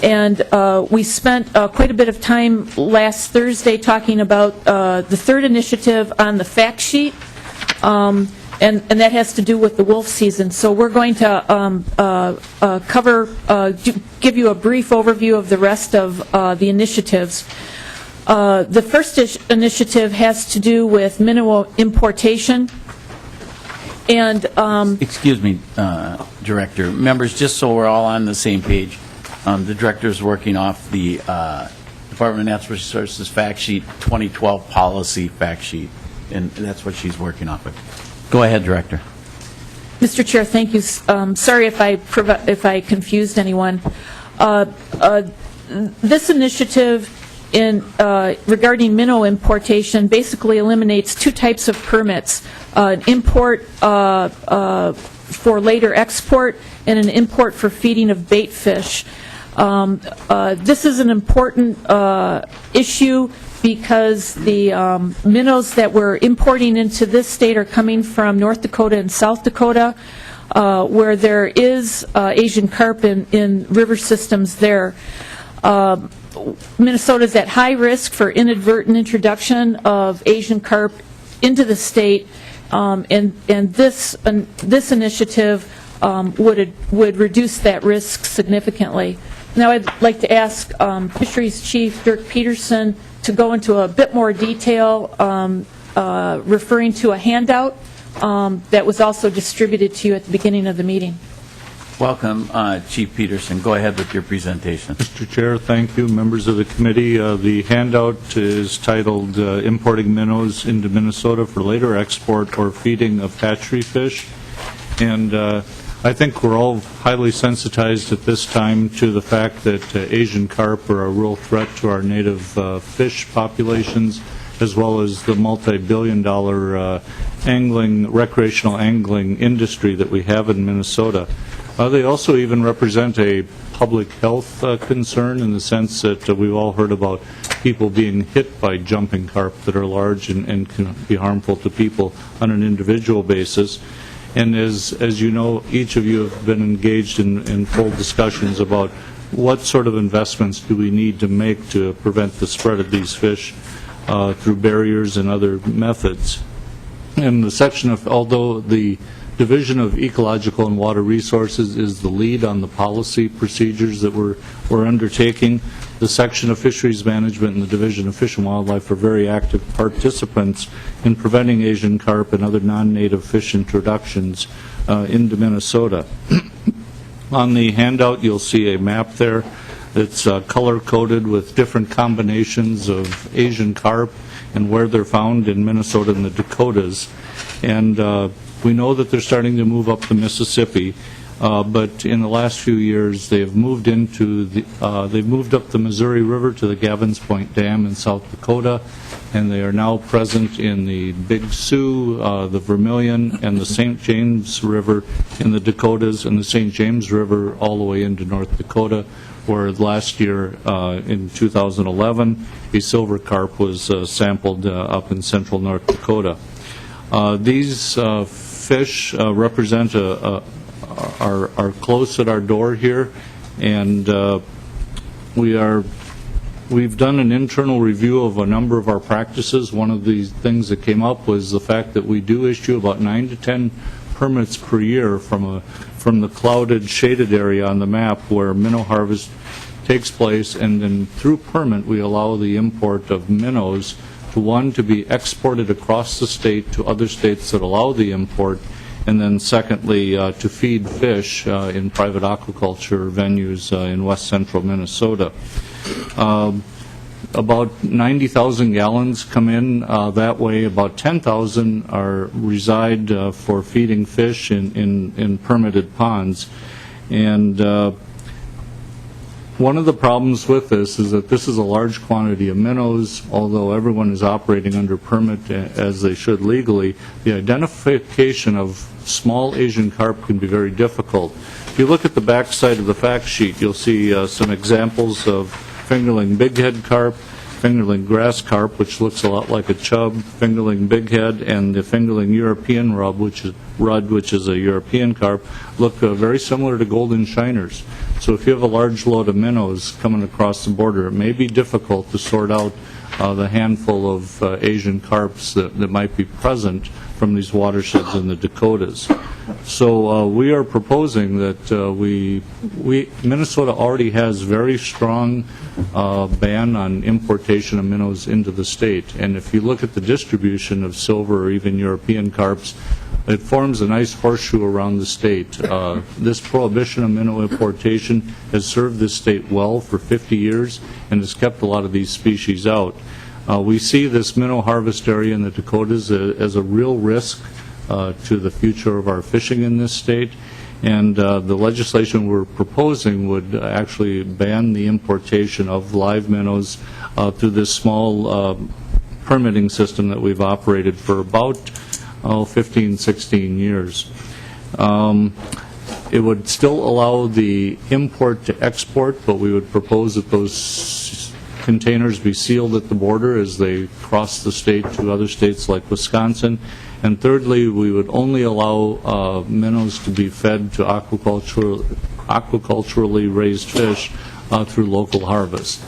And we spent quite a bit of time last Thursday talking about the third initiative on the fact sheet, and that has to do with the wolf season. So we're going to give you a brief overview of the rest of the initiatives. The first initiative has to do with minnow importation. And excuse me, Director. Members, just so we're all on the same page, The director is working off the Department of Natural Resources fact sheet, 2012 policy fact sheet, and that's what she's working off of. Go ahead, Director. Mr. Chair, thank you. Sorry if I confused anyone. This initiative regarding minnow importation basically eliminates two types of permits: an import for later export and an import for feeding of bait fish. This is an important issue because the minnows that we're importing into this state are coming from North Dakota and South Dakota, where there is Asian carp in river systems there. Minnesota is at high risk for inadvertent introduction of Asian carp into the state, and this initiative would reduce that risk significantly. Now I'd like to ask Fisheries Chief Dirk Peterson to go into a bit more detail, referring to a handout that was also distributed to you at the beginning of the meeting. Welcome, Chief Peterson. Go ahead with your presentation. Mr. Chair, thank you. Members of the committee, the handout is titled Importing Minnows into Minnesota for Later Export or Feeding of Hatchery Fish. And I think we're all highly sensitized at this time to the fact that Asian carp are a real threat to our native fish populations, as well as the multi-billion-dollar recreational angling industry that we have in Minnesota. They also even represent a public health concern in the sense that we've all heard about people being hit by jumping carp that are large and can be harmful to people on an individual basis. And as you know, each of you have been engaged in full discussions about what sort of investments do we need to make to prevent the spread of these fish through barriers and other methods. And the section of, although the Division of Ecological and Water Resources is the lead on the policy procedures that we're undertaking, the section of Fisheries Management and the Division of Fish and Wildlife are very active participants in preventing Asian carp and other non-native fish introductions into Minnesota. On the handout, you'll see a map there that's color-coded with different combinations of Asian carp and where they're found in Minnesota and the Dakotas. And we know that they're starting to move up the Mississippi, but in the last few years they've moved up the Missouri River to the Gavin's Point Dam in South Dakota, and they are now present in the Big Sioux, the Vermilion, and the St. James River in the Dakotas, and the St. James River all the way into North Dakota, where last year in 2011 a silver carp was sampled up in central North Dakota. These fish represent are close at our door here, and we've done an internal review of a number of our practices. One of the things that came up was the fact that we do issue about 9 to 10 permits per year from the clouded, shaded area on the map where minnow harvest takes place, and then through permit we allow the import of minnows to be exported across the state to other states that allow the import, and then secondly, to feed fish in private aquaculture venues in west central Minnesota. About 90,000 gallons come in that way. About 10,000 reside for feeding fish in permitted ponds. And one of the problems with this is that this is a large quantity of minnows. Although everyone is operating under permit as they should legally, the identification of small Asian carp can be very difficult. If you look at the back side of the fact sheet, you'll see some examples of fingerling bighead carp, fingerling grass carp, which looks a lot like a chub, fingerling bighead, and the fingerling European rudd, which is a European carp, look very similar to golden shiners. So if you have a large load of minnows coming across the border, it may be difficult to sort out the handful of Asian carps that might be present from these watersheds in the Dakotas. So we are proposing that Minnesota already has very strong ban on importation of minnows into the state. And if you look at the distribution of silver or even European carps, It forms a nice horseshoe around the state. This prohibition of minnow importation has served this state well for 50 years and has kept a lot of these species out. We see this minnow harvest area in the Dakotas as a real risk to the future of our fishing in this state, and the legislation we're proposing would actually ban the importation of live minnows through this small permitting system that we've operated for about 15, 16 years. It would still allow the import to export, but we would propose that those containers be sealed at the border as they cross the state to other states like Wisconsin. And thirdly, we would only allow minnows to be fed to aquaculturally raised fish through local harvest.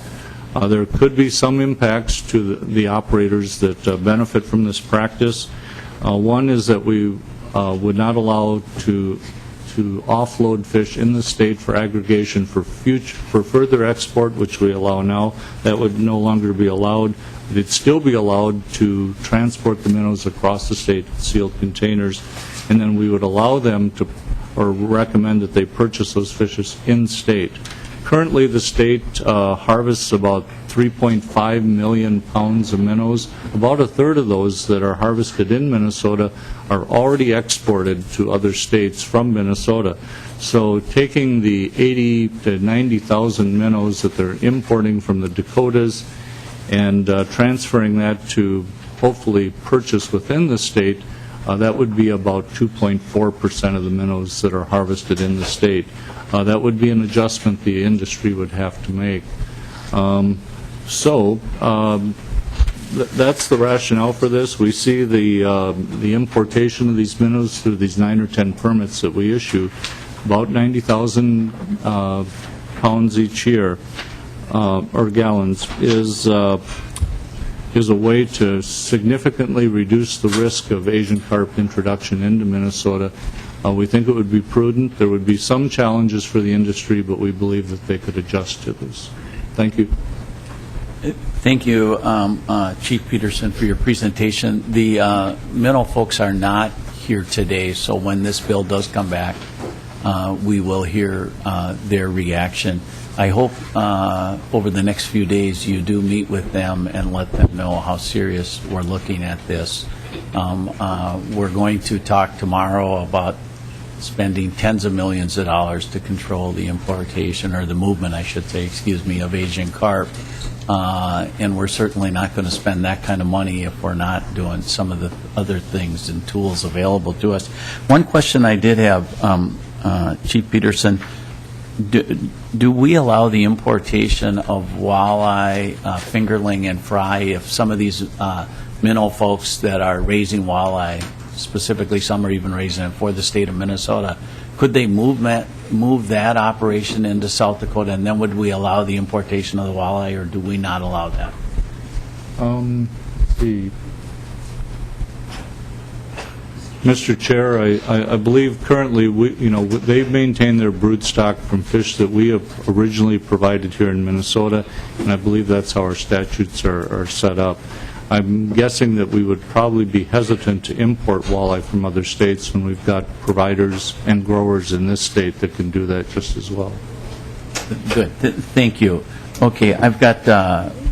There could be some impacts to the operators that benefit from this practice. One is that we would not allow to offload fish in the state for aggregation for further export, which we allow now. That would no longer be allowed. It'd still be allowed to transport the minnows across the state in sealed containers, and then we would allow them to, or recommend that they purchase those fishes in-state. Currently, the state harvests about 3.5 million pounds of minnows. About a third of those that are harvested in Minnesota are already exported to other states from Minnesota. So taking the 80 to 90,000 minnows that they're importing from the Dakotas and transferring that to hopefully purchase within the state, that would be about 2.4% of the minnows that are harvested in the state. That would be an adjustment the industry would have to make. That's the rationale for this. We see the importation of these minnows through these 9 or 10 permits that we issue, about 90,000 pounds each year, or gallons, is a way to significantly reduce the risk of Asian carp introduction into Minnesota. We think it would be prudent. There would be some challenges for the industry, but we believe that they could adjust to this. Thank you. Thank you, Chief Peterson, for your presentation. The minnow folks are not here today, so when this bill does come back, we will hear their reaction. I hope over the next few days you do meet with them and let them know how serious we're looking at this. We're going to talk tomorrow about spending tens of millions of dollars to control the importation, or the movement, I should say, of Asian carp. And we're certainly not going to spend that kind of money if we're not doing some of the other things and tools available to us. One question I did have, Chief Peterson, do we allow the importation of walleye, fingerling, and fry if some of these minnow folks that are raising walleye, specifically some are even raising it for the state of Minnesota, could they move that operation into South Dakota, and then would we allow the importation of the walleye, or do we not allow that? Mr. Chair, I believe currently they've maintained their brood stock from fish that we have originally provided here in Minnesota, and I believe that's how our statutes are set up. I'm guessing that we would probably be hesitant to import walleye from other states when we've got providers and growers in this state that can do that just as well. Good. Thank you. Okay, I've got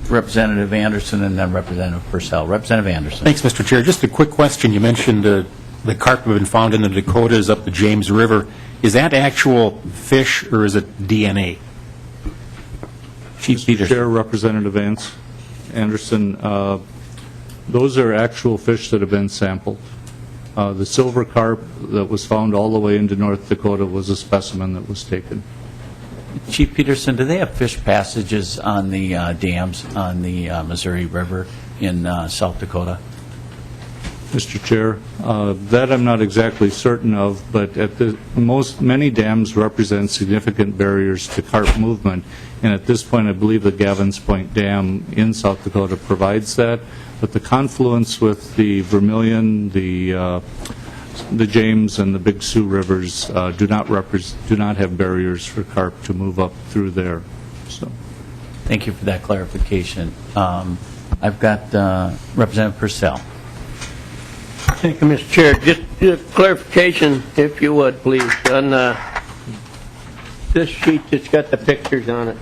Representative Anderson and then Representative Purcell. Representative Anderson. Thanks, Mr. Chair. Just a quick question. You mentioned the carp have been found in the Dakotas up the James River. Is that actual fish, or is it DNA? Chief Peterson. Chair, Representative Anderson, those are actual fish that have been sampled. The silver carp that was found all the way into North Dakota was a specimen that was taken. Chief Peterson, do they have fish passages on the dams on the Missouri River in South Dakota? Mr. Chair, that I'm not exactly certain of, but many dams represent significant barriers to carp movement, and at this point I believe the Gavins Point Dam in South Dakota provides that, but the confluence with the Vermilion, the James, and the Big Sioux rivers do not have barriers for carp to move up through there. So, thank you for that clarification. I've got Representative Purcell. Thank you, Mr. Chair. Just clarification, if you would, please, on this sheet that's got the pictures on it.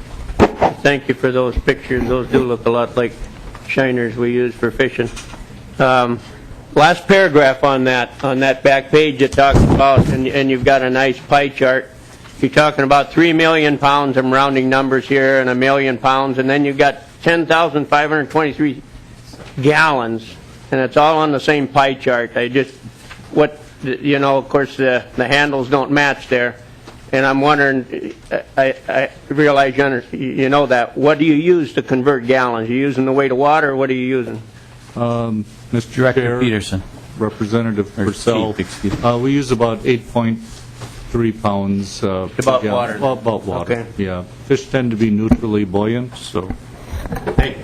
Thank you for those pictures. Those do look a lot like shiners we use for fishing. Last paragraph on that back page it talks about, and you've got a nice pie chart. You're talking about 3 million pounds, I'm rounding numbers here, and 1 million pounds, and then you've got 10,523 gallons, and it's all on the same pie chart. Of course, the handles don't match there, and I'm wondering, I realize you know that. What do you use to convert gallons? Are you using the weight of water, or what are you using? Mr. Director Chair, Peterson. Representative Or Purcell, Chief, excuse me. we use about 8.3 pounds per About gallon. water. Well, about water, Okay. yeah. Fish tend to be neutrally buoyant, so. Thank you.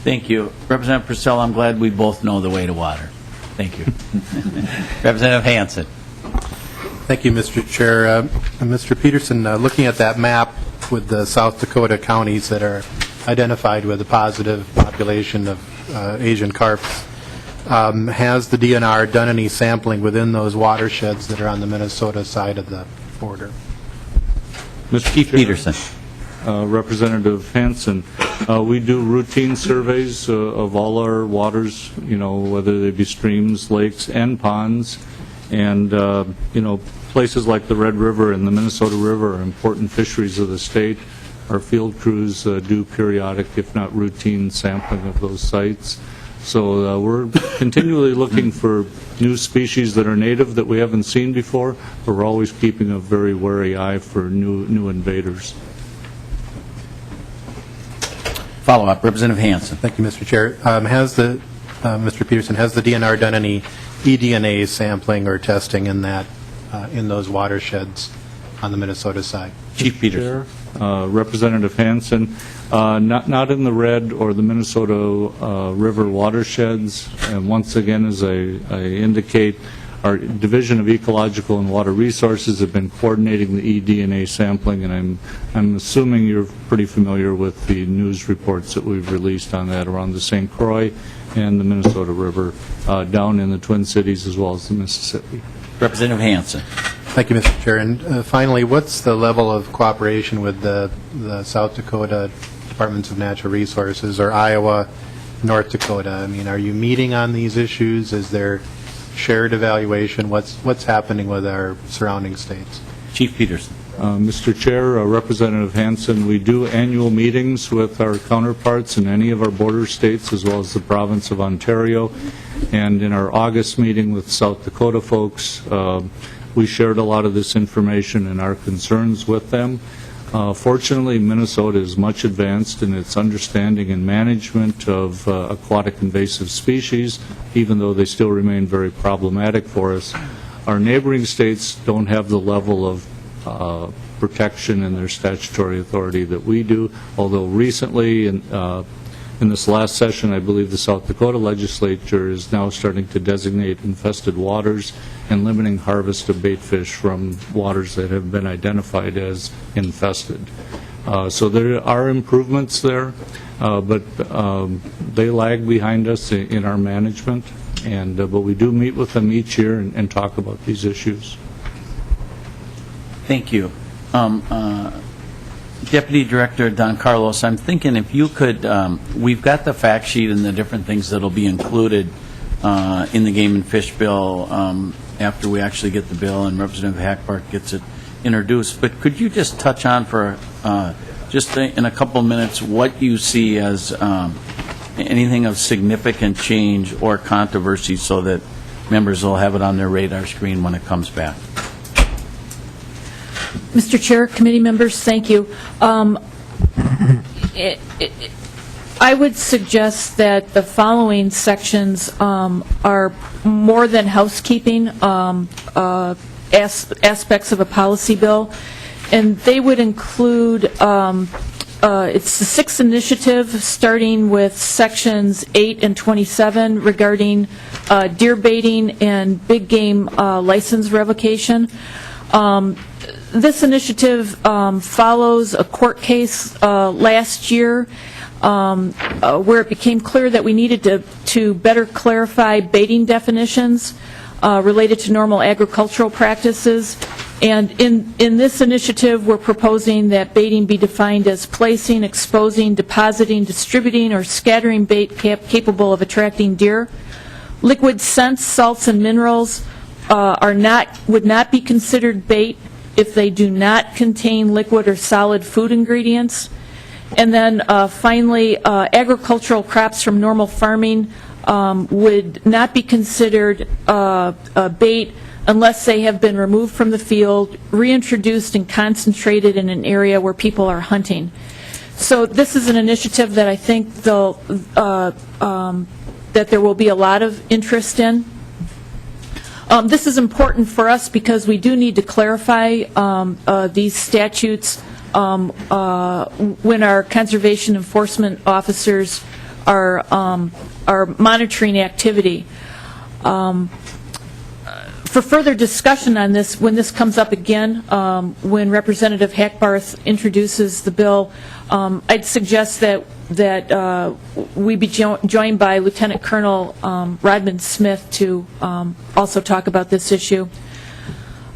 Thank you. Representative Purcell, I'm glad we both know the way to water. Thank you. Representative Hansen. Thank you, Mr. Chair. Mr. Peterson, looking at that map with the South Dakota counties that are identified with a positive population of Asian carps, has the DNR done any sampling within those watersheds that are on the Minnesota side of the border? Mr. Chief Chair, Peterson. Representative Hansen, we do routine surveys of all our waters, whether they be streams, lakes, and ponds. And, places like the Red River and the Minnesota River are important fisheries of the state. Our field crews do periodic, if not routine, sampling of those sites. So we're continually looking for new species that are native that we haven't seen before, but we're always keeping a very wary eye for new invaders. Follow-up, Representative Hansen. Thank you, Mr. Chair. Mr. Peterson, has the DNR done any eDNA sampling or testing in those watersheds on the Minnesota side? Chief Peterson. Representative Hansen, not in the Red or the Minnesota River watersheds. And once again, as I indicate, our Division of Ecological and Water Resources have been coordinating the eDNA sampling, and I'm assuming you're pretty familiar with the news reports that we've released on that around the St. Croix and the Minnesota River, down in the Twin Cities as well as the Mississippi. Representative Hansen. Thank you, Mr. Chair. And finally, what's the level of cooperation with the South Dakota Departments of Natural Resources or Iowa, North Dakota? I mean, are you meeting on these issues? Is there shared evaluation? What's happening with our surrounding states? Chief Peterson. Mr. Chair, Representative Hansen, we do annual meetings with our counterparts in any of our border states as well as the province of Ontario. And in our August meeting with South Dakota folks, we shared a lot of this information and our concerns with them. Fortunately, Minnesota is much advanced in its understanding and management of aquatic invasive species, even though they still remain very problematic for us. Our neighboring states don't have the level of protection in their statutory authority that we do, although recently, in this last session, I believe the South Dakota legislature is now starting to designate infested waters and limiting harvest of bait fish from waters that have been identified as infested. So there are improvements there, but they lag behind us in our management, but we do meet with them each year and talk about these issues. Thank you. Deputy Director Don Carlos, I'm thinking if you could, we've got the fact sheet and the different things that will be included in the Game and Fish bill after we actually get the bill and Representative Hackbarth gets it introduced. But could you just touch on for just in a couple minutes what you see as anything of significant change or controversy so that members will have it on their radar screen when it comes back? Mr. Chair, committee members, thank you. I would suggest that the following sections are more than housekeeping aspects of a policy bill, and they would include, it's the sixth initiative, starting with sections 8 and 27 regarding deer baiting and big game license revocation. This initiative follows a court case last year where it became clear that we needed to better clarify baiting definitions related to normal agricultural practices. And in this initiative, we're proposing that baiting be defined as placing, exposing, depositing, distributing, or scattering bait capable of attracting deer. Liquid scents, salts, and minerals would not be considered bait if they do not contain liquid or solid food ingredients. And then finally, agricultural crops from normal farming would not be considered bait unless they have been removed from the field, reintroduced and concentrated in an area where people are hunting. So this is an initiative that I think that there will be a lot of interest in. This is important for us because we do need to clarify these statutes when our conservation enforcement officers are monitoring activity. For further discussion on this, when this comes up again, when Representative Hackbarth introduces the bill, I'd suggest that we be joined by Lieutenant Colonel Rodman Smith to also talk about this issue.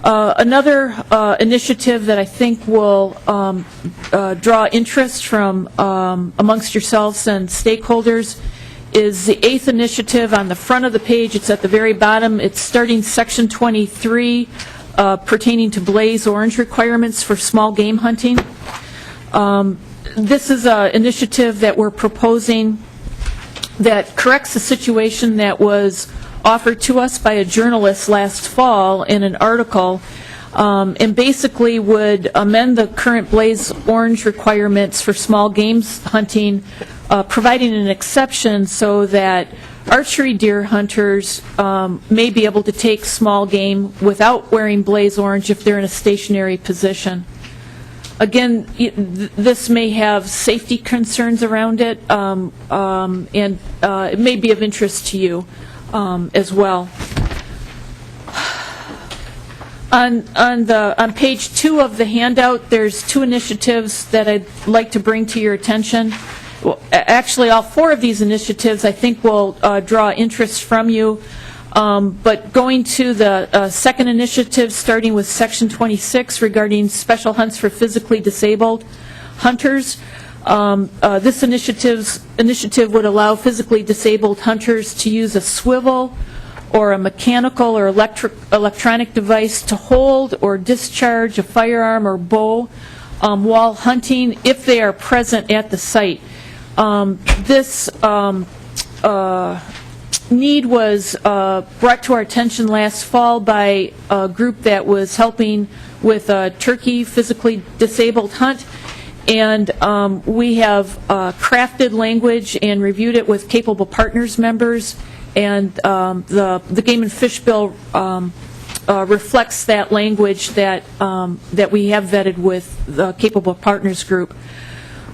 Another initiative that I think will draw interest from amongst yourselves and stakeholders is the 8th initiative on the front of the page. It's at the very bottom. It's starting Section 23 pertaining to blaze orange requirements for small game hunting. This is an initiative that we're proposing that corrects a situation that was offered to us by a journalist last fall in an article, and basically would amend the current blaze orange requirements for small game hunting, providing an exception so that archery deer hunters may be able to take small game without wearing blaze orange if they're in a stationary position. Again, this may have safety concerns around it, and it may be of interest to you as well. On page 2 of the handout, there's 2 initiatives that I'd like to bring to your attention. Well, actually, all 4 of these initiatives I think will draw interest from you. But going to the second initiative, starting with Section 26 regarding special hunts for physically disabled hunters, this initiative would allow physically disabled hunters to use a swivel or a mechanical or electronic device to hold or discharge a firearm or bow while hunting if they are present at the site. This need was brought to our attention last fall by a group that was helping with a turkey physically disabled hunt, and we have crafted language and reviewed it with capable partners members, and the Game and Fish bill reflects that language that we have vetted with the capable partners group.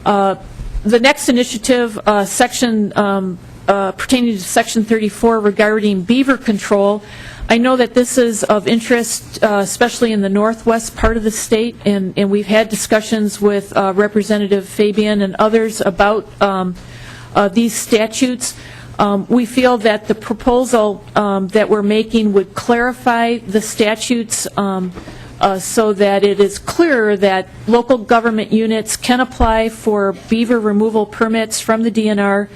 The next initiative, pertaining to Section 34 regarding beaver control, I know that this is of interest, especially in the northwest part of the state, and we've had discussions with Representative Fabian and others about these statutes. We feel that the proposal that we're making would clarify the statutes so that it is clear that local government units can apply for beaver removal permits from the DNR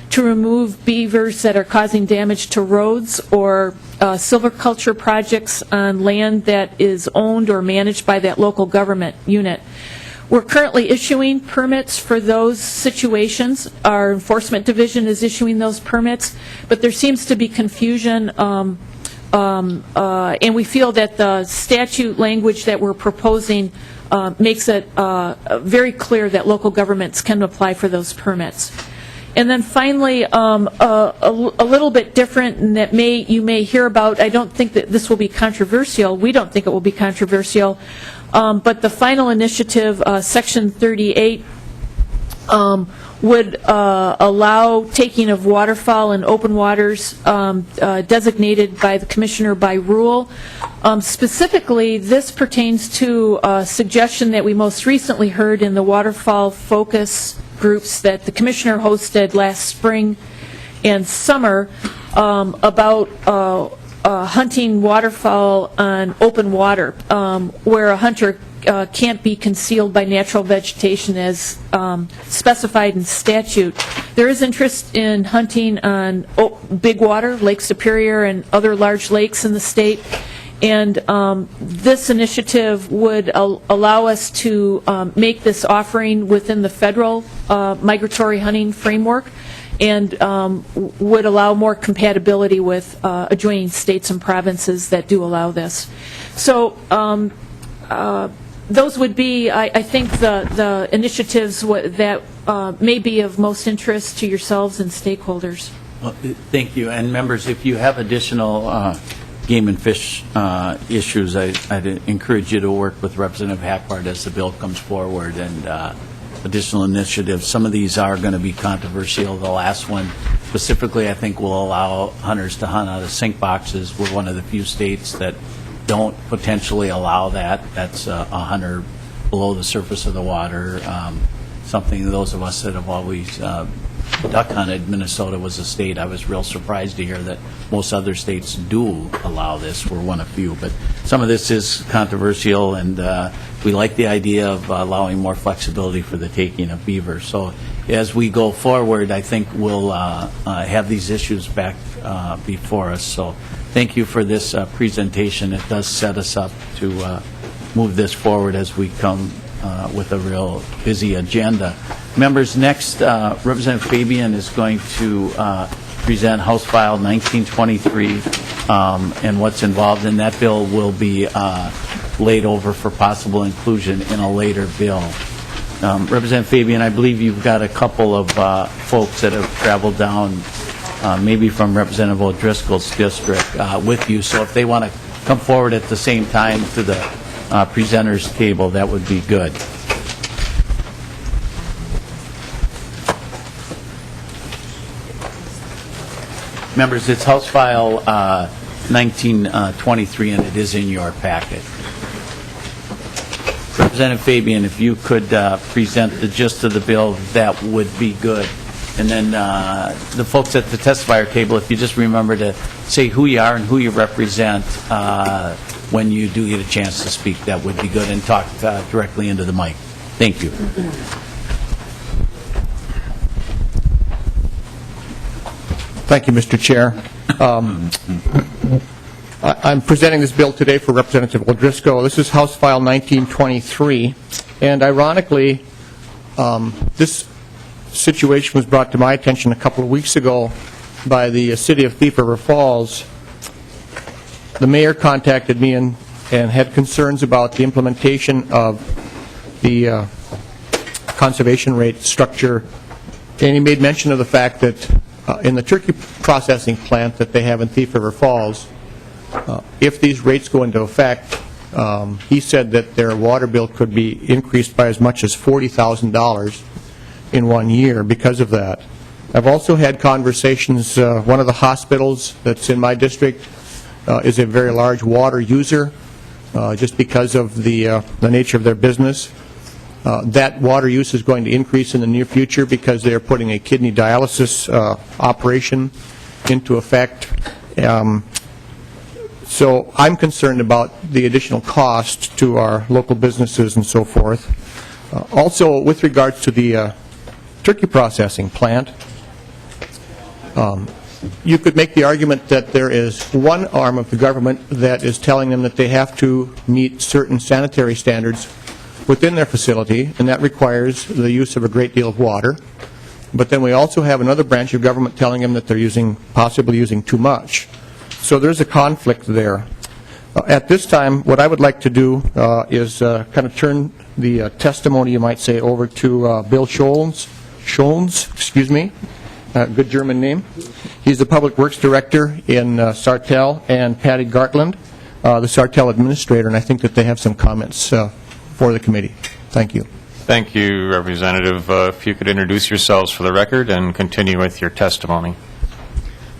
to remove beavers that are causing damage to roads or silviculture projects on land that is owned or managed by that local government unit. We're currently issuing permits for those situations. Our enforcement division is issuing those permits, but there seems to be confusion, and we feel that the statute language that we're proposing makes it very clear that local governments can apply for those permits. And then finally, a little bit different, and that you may hear about. I don't think that this will be controversial. We don't think it will be controversial. But the final initiative, Section 38, would allow taking of waterfowl in open waters designated by the commissioner by rule. Specifically, this pertains to a suggestion that we most recently heard in the waterfowl focus groups that the commissioner hosted last spring and summer about hunting waterfowl on open water, where a hunter can't be concealed by natural vegetation as specified in statute. There is interest in hunting on big water, Lake Superior and other large lakes in the state, and this initiative would allow us to make this offering within the federal migratory hunting framework, and would allow more compatibility with adjoining states and provinces that do allow this. So those would be, I think, the initiatives that may be of most interest to yourselves and stakeholders. Well, thank you. And members, if you have additional game and fish issues, I'd encourage you to work with Representative Hackbart as the bill comes forward, and additional initiatives. Some of these are going to be controversial. The last one specifically, I think, will allow hunters to hunt out of sink boxes. We're one of the few states that don't potentially allow that. That's a hunter below the surface of the water. Something those of us that have always duck hunted, Minnesota was a state I was real surprised to hear that most other states do allow this. We're one of few, but some of this is controversial, and we like the idea of allowing more flexibility for the taking of beaver. So as we go forward, I think we'll have these issues back before us. So thank you for this presentation. It does set us up to move this forward as we come with a real busy agenda. Members, next, Representative Fabian is going to present House File 1923, and what's involved in that bill will be laid over for possible inclusion in a later bill. Representative Fabian, I believe you've got a couple of folks that have traveled down, maybe from Representative O'Driscoll's district, with you, so if they want to come forward at the same time to the presenters table, that would be good. Members, it's House File 1923, and it is in your packet. Representative Fabian, if you could present the gist of the bill, that would be good. And then the folks at the testifier table, if you just remember to say who you are and who you represent when you do get a chance to speak, that would be good, and talk directly into the mic. Thank you. Thank you, Mr. Chair. I'm presenting this bill today for Representative O'Driscoll. This is House File 1923, and ironically, this situation was brought to my attention a couple of weeks ago by the city of Thief River Falls. The mayor contacted me and had concerns about the implementation of the conservation rate structure, and he made mention of the fact that in the turkey processing plant that they have in Thief River Falls, if these rates go into effect, he said that their water bill could be increased by as much as $40,000 in 1 year because of that. I've also had conversations, one of the hospitals that's in my district is a very large water user, just because of the nature of their business. That water use is going to increase in the near future because they are putting a kidney dialysis operation into effect. So I'm concerned about the additional cost to our local businesses and so forth. Also, with regards to the turkey processing plant, you could make the argument that there is one arm of the government that is telling them that they have to meet certain sanitary standards within their facility, and that requires the use of a great deal of water. But then we also have another branch of government telling them that they're possibly using too much. So there's a conflict there. At this time, what I would like to do is kind of turn the testimony, you might say, over to Bill Scholz, excuse me, good German name. He's the Public Works Director in Sartell, and Patty Gartland, the Sartell Administrator, and I think that they have some comments for the committee. Thank you. Thank you, Representative. If you could introduce yourselves for the record and continue with your testimony.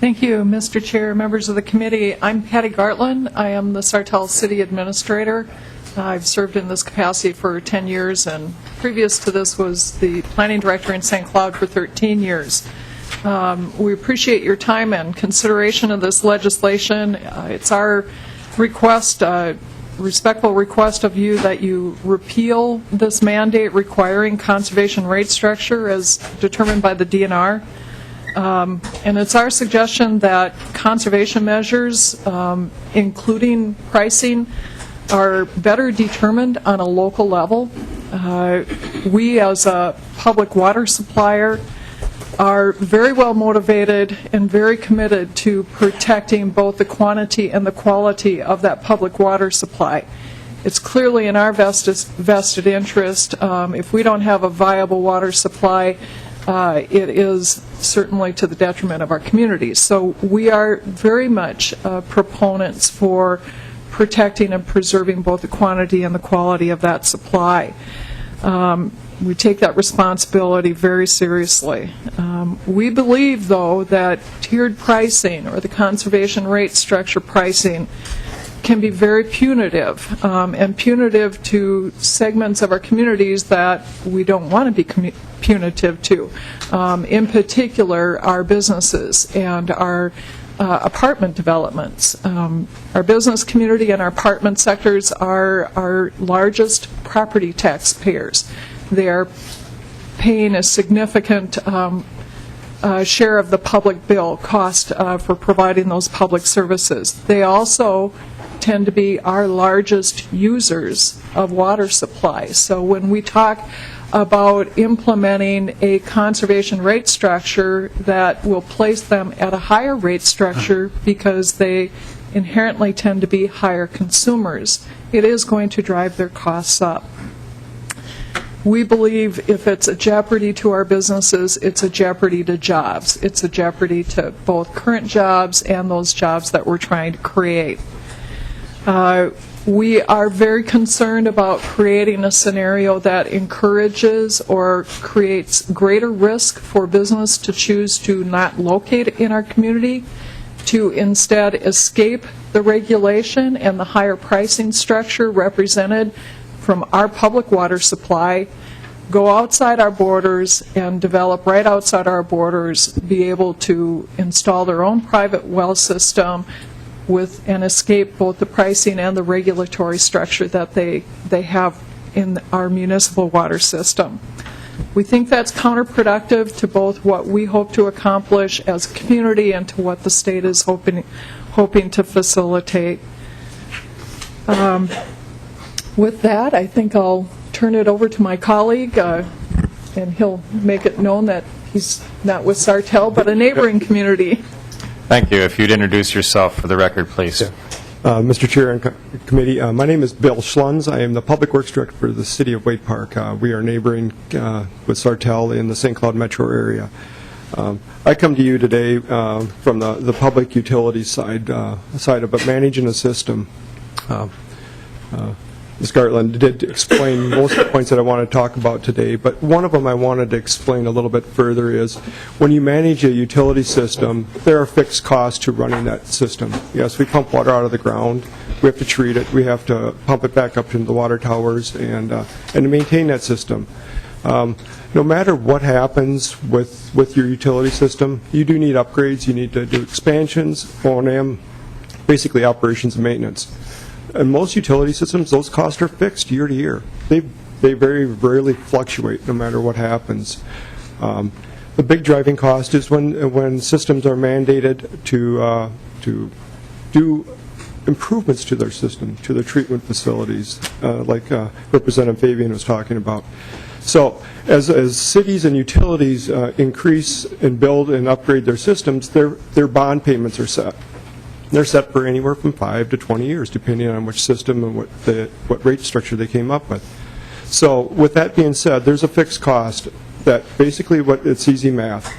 Thank you, Mr. Chair, members of the committee. I'm Patty Gartland. I am the Sartell City Administrator. I've served in this capacity for 10 years, and previous to this was the Planning Director in St. Cloud for 13 years. We appreciate your time and consideration of this legislation. It's our request, respectful request of you that you repeal this mandate requiring conservation rate structure as determined by the DNR. And it's our suggestion that conservation measures, including pricing, are better determined on a local level. We, as a public water supplier, are very well motivated and very committed to protecting both the quantity and the quality of that public water supply. It's clearly in our vested interest. If we don't have a viable water supply, it is certainly to the detriment of our communities. So we are very much proponents for protecting and preserving both the quantity and the quality of that supply. We take that responsibility very seriously. We believe, though, that tiered pricing or the conservation rate structure pricing can be very punitive, and punitive to segments of our communities that we don't want to be punitive to. In particular, our businesses and our apartment developments. Our business community and our apartment sectors are our largest property taxpayers. They are paying a significant share of the public bill cost for providing those public services. They also tend to be our largest users of water supply. So when we talk about implementing a conservation rate structure that will place them at a higher rate structure because they inherently tend to be higher consumers, it is going to drive their costs up. We believe if it's a jeopardy to our businesses, it's a jeopardy to jobs. It's a jeopardy to both current jobs and those jobs that we're trying to create. We are very concerned about creating a scenario that encourages or creates greater risk for business to choose to not locate in our community, to instead escape the regulation and the higher pricing structure represented from our public water supply, go outside our borders and develop right outside our borders, be able to install their own private well system and escape both the pricing and the regulatory structure that they have in our municipal water system. We think that's counterproductive to both what we hope to accomplish as a community and to what the state is hoping to facilitate. With that, I think I'll turn it over to my colleague, and he'll make it known that he's not with Sartell, but a neighboring community. Thank you. If you'd introduce yourself for the record, please. Yeah. Mr. Chair and Committee, my name is Bill Schlunz. I am the Public Works Director for the City of Wade Park. We are neighboring with Sartell in the St. Cloud metro area. I come to you today from the public utilities side of it, managing a system. Ms. Gartland did explain most of the points that I want to talk about today, but one of them I wanted to explain a little bit further is when you manage a utility system, there are fixed costs to running that system. Yes, we pump water out of the ground, we have to treat it, we have to pump it back up into the water towers and to maintain that system. No matter what happens with your utility system, you do need upgrades, you need to do expansions, O&M, basically operations and maintenance. In most utility systems, those costs are fixed year to year. They very rarely fluctuate no matter what happens. The big driving cost is when systems are mandated to do improvements to their system, to their treatment facilities, like Representative Fabian was talking about. So as cities and utilities increase and build and upgrade their systems, their bond payments are set. They're set for anywhere from 5 to 20 years, depending on which system and what rate structure they came up with. So with that being said, there's a fixed cost that basically it's easy math.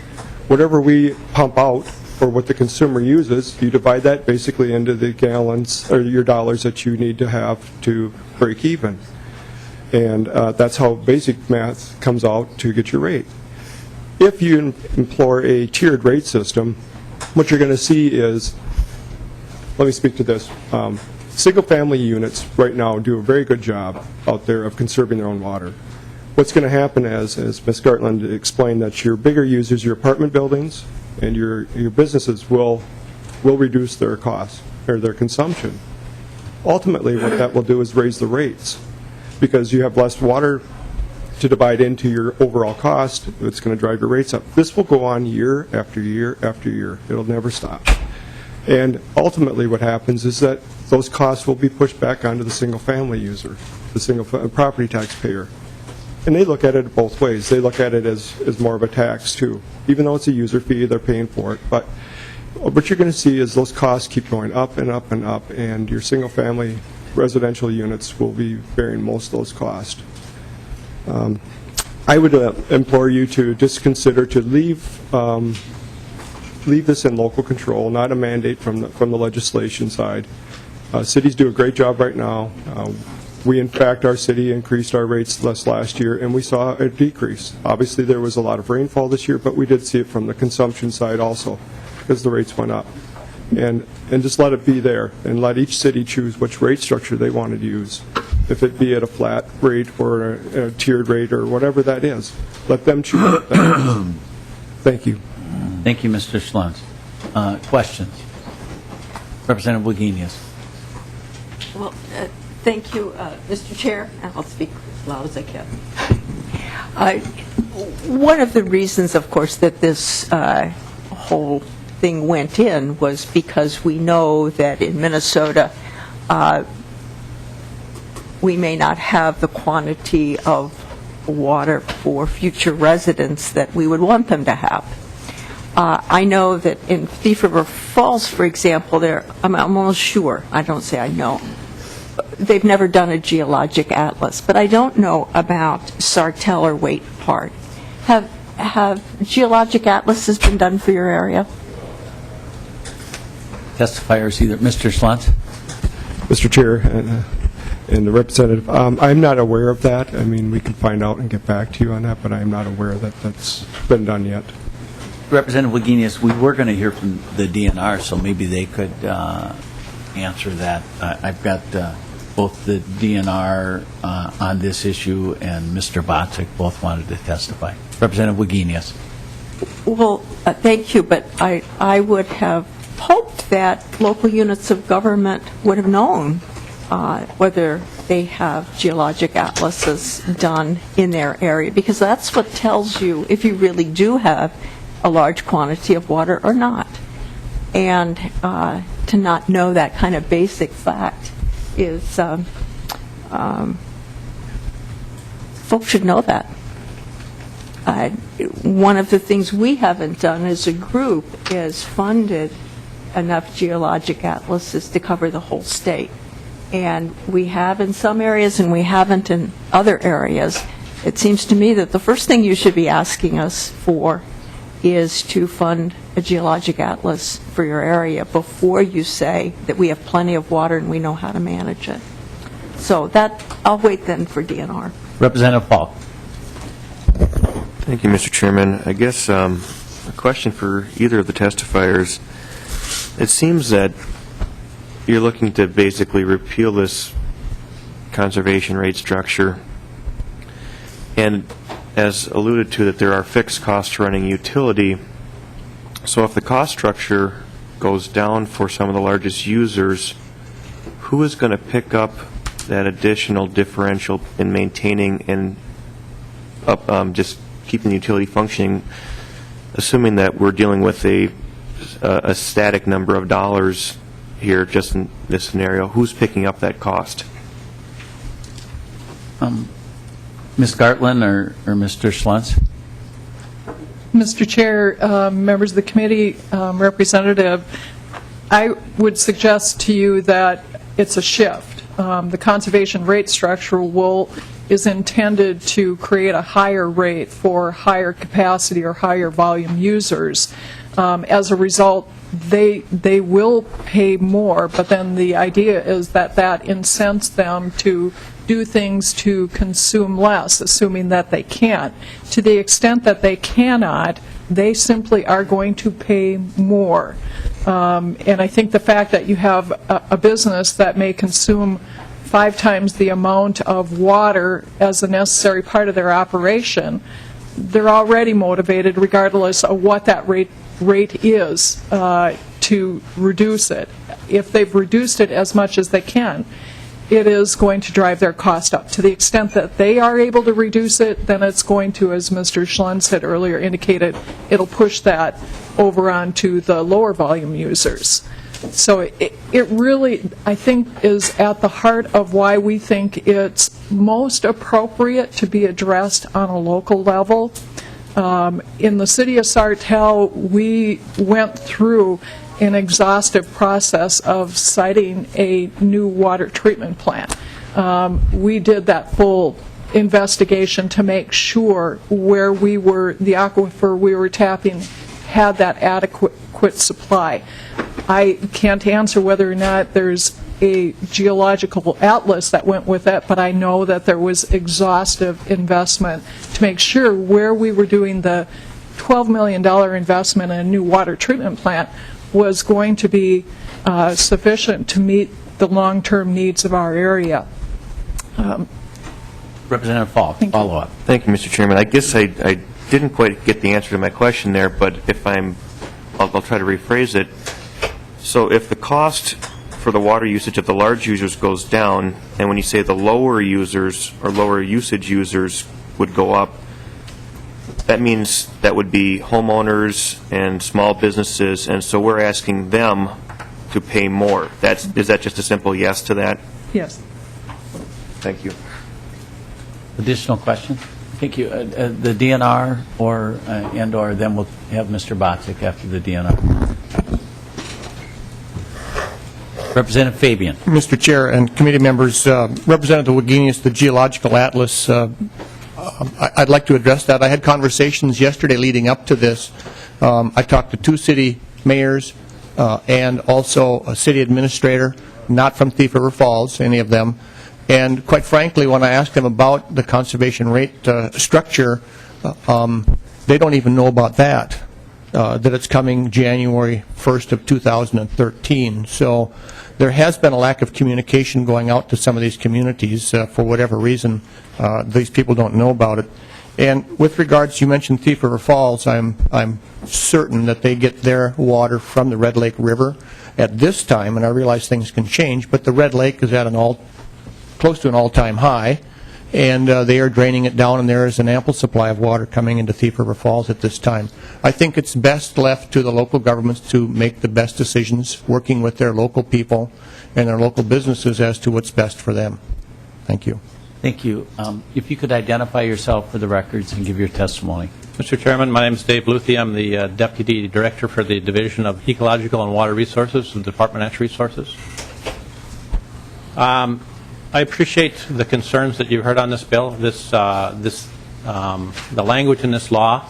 Whatever we pump out or what the consumer uses, you divide that basically into the gallons or your dollars that you need to have to break even. And that's how basic math comes out to get your rate. If you employ a tiered rate system, what you're going to see is, let me speak to this. Single-family units right now do a very good job out there of conserving their own water. What's going to happen, as Ms. Gartland explained, that your bigger users, your apartment buildings, and your businesses will reduce their costs or their consumption. Ultimately, what that will do is raise the rates, because you have less water to divide into your overall cost. It's going to drive your rates up. This will go on year after year after year. It'll never stop. And ultimately what happens is that those costs will be pushed back onto the single-family user, the single property taxpayer. And they look at it both ways. They look at it as more of a tax, too. Even though it's a user fee, they're paying for it. But what you're going to see is those costs keep going up and up and up, and your single-family residential units will be bearing most of those costs. I would implore you to just consider to leave this in local control, not a mandate from the legislation side. Cities do a great job right now. We, in fact, our city increased our rates last year, and we saw a decrease. Obviously, there was a lot of rainfall this year, but we did see it from the consumption side also, because the rates went up. And just let it be there, and let each city choose which rate structure they want to use. If it be at a flat rate or a tiered rate or whatever that is, let them choose. Thank you. Thank you, Mr. Schlantz. Questions? Representative Wagenius. Well, thank you, Mr. Chair, and I'll speak as loud as I can. One of the reasons, of course, that this whole thing went in was because we know that in Minnesota we may not have the quantity of water for future residents that we would want them to have. I know that in Thief River Falls, for example, I'm almost sure, I don't say I know, they've never done a geologic atlas, but I don't know about Sartell or Waite Park. Have geologic atlases been done for your area? Testifiers either. Mr. Schlantz? Mr. Chair and the representative, I'm not aware of that. I mean, we can find out and get back to you on that, but I'm not aware that that's been done yet. Representative Wagenius, we were going to hear from the DNR, so maybe they could answer that. I've got both the DNR on this issue and Mr. Botzik both wanted to testify. Representative Wagenius. Well, thank you, but I would have hoped that local units of government would have known whether they have geologic atlases done in their area, because that's what tells you if you really do have a large quantity of water or not. And to not know that kind of basic fact is, folks should know that. One of the things we haven't done as a group is funded enough geologic atlases to cover the whole state. And we have in some areas and we haven't in other areas. It seems to me that the first thing you should be asking us for is to fund a geologic atlas for your area before you say that we have plenty of water and we know how to manage it. So that, I'll wait then for DNR. Representative Paul. Thank you, Mr. Chairman. I guess a question for either of the testifiers. It seems that you're looking to basically repeal this conservation rate structure, and as alluded to, that there are fixed costs running utility. So if the cost structure goes down for some of the largest users, who is going to pick up that additional differential in maintaining and just keeping the utility functioning, assuming that we're dealing with a static number of dollars here, just in this scenario? Who's picking up that cost? Ms. Gartland or Mr. Schlantz? Mr. Chair, members of the committee, representative, I would suggest to you that it's a shift. The conservation rate structure is intended to create a higher rate for higher capacity or higher volume users. As a result, they will pay more, but then the idea is that incents them to do things to consume less, assuming that they can. To the extent that they cannot, They simply are going to pay more. And I think the fact that you have a business that may consume 5 times the amount of water as a necessary part of their operation, they're already motivated, regardless of what that rate is, to reduce it. If they've reduced it as much as they can, it is going to drive their cost up. To the extent that they are able to reduce it, then it's going to, as Mr. Schlund had earlier indicated, it'll push that over onto the lower volume users. So it really, I think, is at the heart of why we think it's most appropriate to be addressed on a local level. In the city of Sartell, we went through an exhaustive process of siting a new water treatment plant. We did that full investigation to make sure where we were, the aquifer we were tapping had that adequate supply. I can't answer whether or not there's a geological atlas that went with it, but I know that there was exhaustive investment to make sure where we were doing the $12 million investment in a new water treatment plant was going to be sufficient to meet the long-term needs of our area. Representative Falk, follow-up. Thank you, Mr. Chairman. I guess I didn't quite get the answer to my question there, but if I'll try to rephrase it. So if the cost for the water usage of the large users goes down, and when you say the lower users or lower usage users would go up, that means that would be homeowners and small businesses, and so we're asking them to pay more. Is that just a simple yes to that? Yes. Thank you. Additional questions? Thank you. The DNR or then we'll have Mr. Botzik after the DNR. Representative Fabian. Mr. Chair and committee members, Representative Wagenius, the Geological Atlas, I'd like to address that. I had conversations yesterday leading up to this. I talked to 2 city mayors and also a city administrator, not from Thief River Falls, any of them. And quite frankly, when I asked them about the conservation rate structure, they don't even know about that it's coming January 1st of 2013. So there has been a lack of communication going out to some of these communities for whatever reason. These people don't know about it. And with regards, you mentioned Thief River Falls, I'm certain that they get their water from the Red Lake River at this time, and I realize things can change, but the Red Lake is at close to an all-time high, and they are draining it down, and there is an ample supply of water coming into Thief River Falls at this time. I think it's best left to the local governments to make the best decisions, working with their local people and their local businesses as to what's best for them. Thank you. Thank you. If you could identify yourself for the records and give your testimony. Mr. Chairman, my name is Dave Luthi. I'm the Deputy Director for the Division of Ecological and Water Resources of the Department of Natural Resources. I appreciate the concerns that you heard on this bill. The language in this law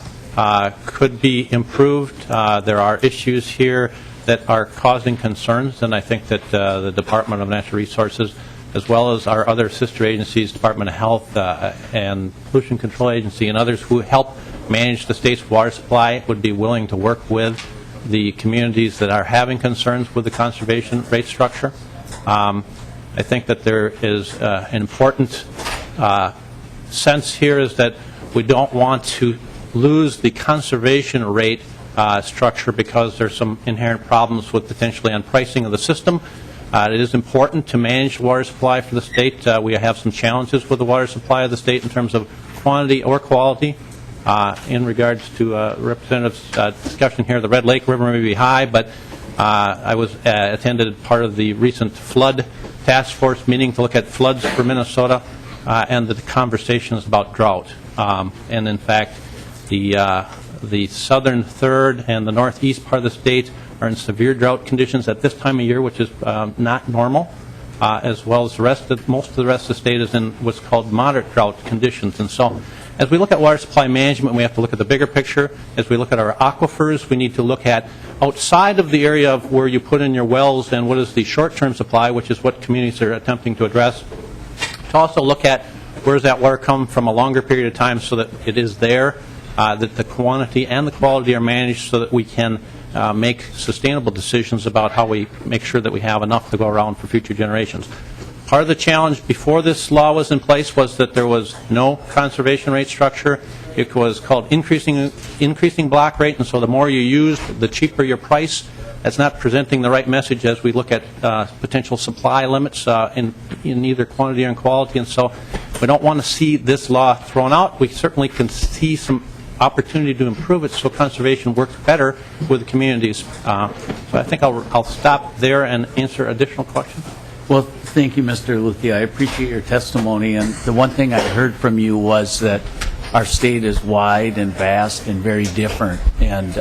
could be improved. There are issues here that are causing concerns, and I think that the Department of Natural Resources, as well as our other sister agencies, Department of Health and Pollution Control Agency, and others who help manage the state's water supply, would be willing to work with the communities that are having concerns with the conservation rate structure. I think that there is an important sense here is that we don't want to lose the conservation rate structure because there's some inherent problems with potentially on pricing of the system. It is important to manage water supply for the state. We have some challenges with the water supply of the state in terms of quantity or quality. In regards to Representative's discussion here, the Red Lake River may be high, but I attended part of the recent flood task force meeting to look at floods for Minnesota and the conversations about drought. And in fact, the southern third and the northeast part of the state are in severe drought conditions at this time of year, which is not normal, as well as most of the rest of the state is in what's called moderate drought conditions. And so as we look at water supply management, we have to look at the bigger picture. As we look at our aquifers, we need to look at outside of the area of where you put in your wells and what is the short-term supply, which is what communities are attempting to address, to also look at where does that water come from a longer period of time so that it is there that the quantity and the quality are managed so that we can make sustainable decisions about how we make sure that we have enough to go around for future generations. Part of the challenge before this law was in place was that there was no conservation rate structure. It was called increasing block rate, and so the more you used, the cheaper your price. That's not presenting the right message as we look at potential supply limits in either quantity or in quality, and so we don't want to see this law thrown out. We certainly can see some opportunity to improve it so conservation works better with the communities. So I think I'll stop there and answer additional questions. Well, thank you, Mr. Luthi. I appreciate your testimony, and the one thing I heard from you was that our state is wide and vast and very different, and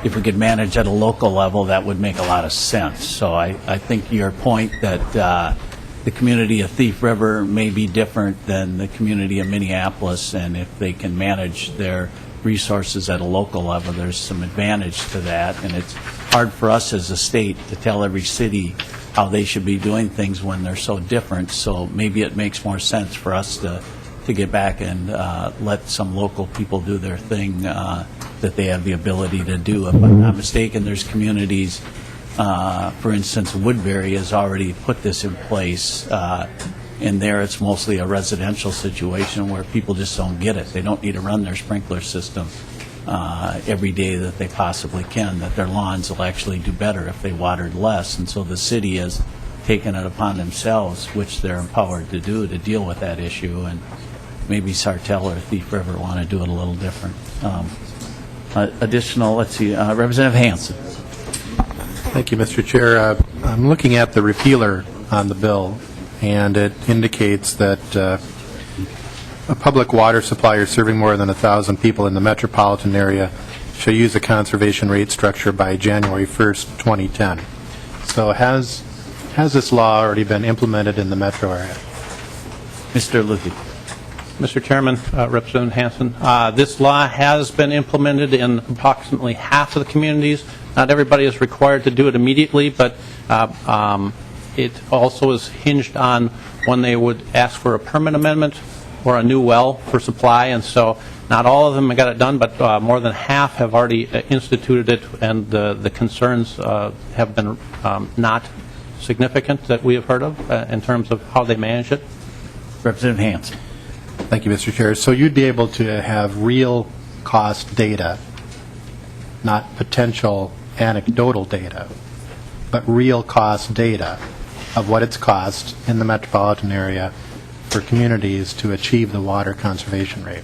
if we could manage at a local level, that would make a lot of sense. So I think your point that the community of Thief River may be different than the community of Minneapolis, and if they can manage their resources at a local level, there's some advantage to that, and it's hard for us as a state to tell every city how they should be doing things when they're so different. So maybe it makes more sense for us to get back and let some local people do their thing that they have the ability to do. If I'm not mistaken, there's communities, for instance, Woodbury has already put this in place, and there it's mostly a residential situation where people just don't get it. They don't need to run their sprinkler system every day that they possibly can, that their lawns will actually do better if they watered less. And so the city has taken it upon themselves, which they're empowered to do, to deal with that issue. And maybe Sartell or Thief River want to do it a little different. Additional, let's see, Representative Hansen. Thank you, Mr. Chair. I'm looking at the repealer on the bill, and it indicates that a public water supplier serving more than 1,000 people in the metropolitan area shall use a conservation rate structure by January 1st, 2010. So has this law already been implemented in the metro area? Mr. Luthi. Mr. Chairman, Representative Hansen, this law has been implemented in approximately half of the communities. Not everybody is required to do it immediately, but it also is hinged on when they would ask for a permit amendment or a new well for supply, and so not all of them got it done, but more than half have already instituted it, and the concerns have been not significant that we have heard of in terms of how they manage it. Representative Hansen. Thank you, Mr. Chair. So you'd be able to have real cost data, not potential anecdotal data, but real cost data of what it's cost in the metropolitan area for communities to achieve the water conservation rate.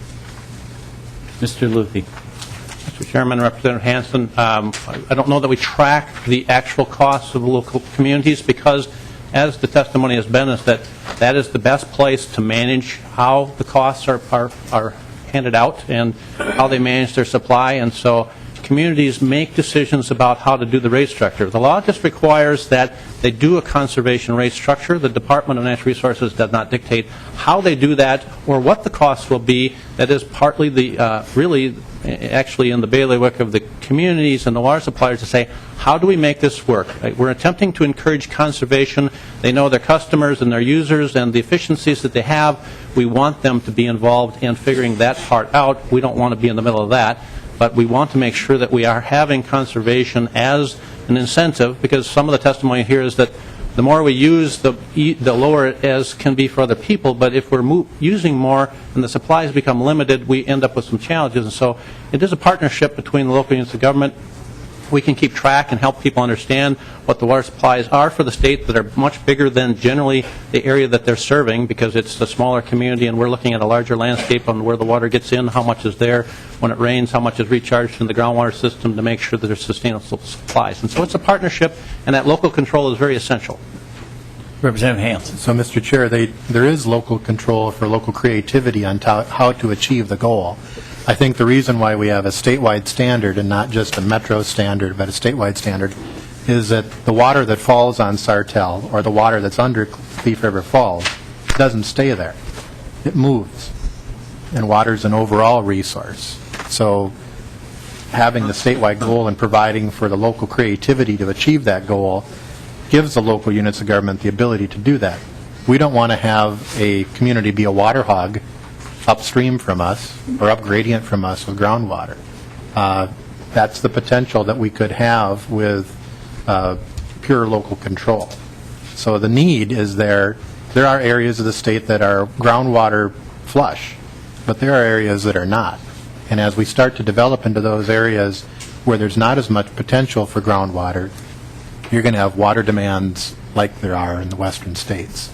Mr. Luthi. Mr. Chairman, Representative Hansen, I don't know that we track the actual costs of local communities because, as the testimony has been, is that is the best place to manage how the costs are handed out and how they manage their supply, and so communities make decisions about how to do the rate structure. The law just requires that they do a conservation rate structure. The Department of Natural Resources does not dictate how they do that or what the costs will be. That is partly the really actually in the bailiwick of the communities and the water suppliers to say, how do we make this work? Right? We're attempting to encourage conservation. They know their customers and their users and the efficiencies that they have. We want them to be involved in figuring that part out. We don't want to be in the middle of that. But we want to make sure that we are having conservation as an incentive, because some of the testimony here is that the more we use, the lower it as can be for other people. But if we're using more and the supplies become limited, we end up with some challenges. And so it is a partnership between the local units of government. We can keep track and help people understand what the water supplies are for the state that are much bigger than generally the area that they're serving, because it's a smaller community and we're looking at a larger landscape on where the water gets in, how much is there when it rains, how much is recharged in the groundwater system to make sure that there's sustainable supplies. And so it's a partnership, and that local control is very essential. Representative Hansen. So, Mr. Chair, there is local control for local creativity on how to achieve the goal. I think the reason why we have a statewide standard and not just a metro standard, but a statewide standard, is that the water that falls on Sartell or the water that's under Thief River Falls doesn't stay there. It moves. And water's an overall resource. So having the statewide goal and providing for the local creativity to achieve that goal gives the local units of government the ability to do that. We don't want to have a community be a water hog upstream from us or up gradient from us with groundwater. That's the potential that we could have with pure local control. So the need is there. There are areas of the state that are groundwater flush, but there are areas that are not. And as we start to develop into those areas where there's not as much potential for groundwater, you're going to have water demands like there are in the western states.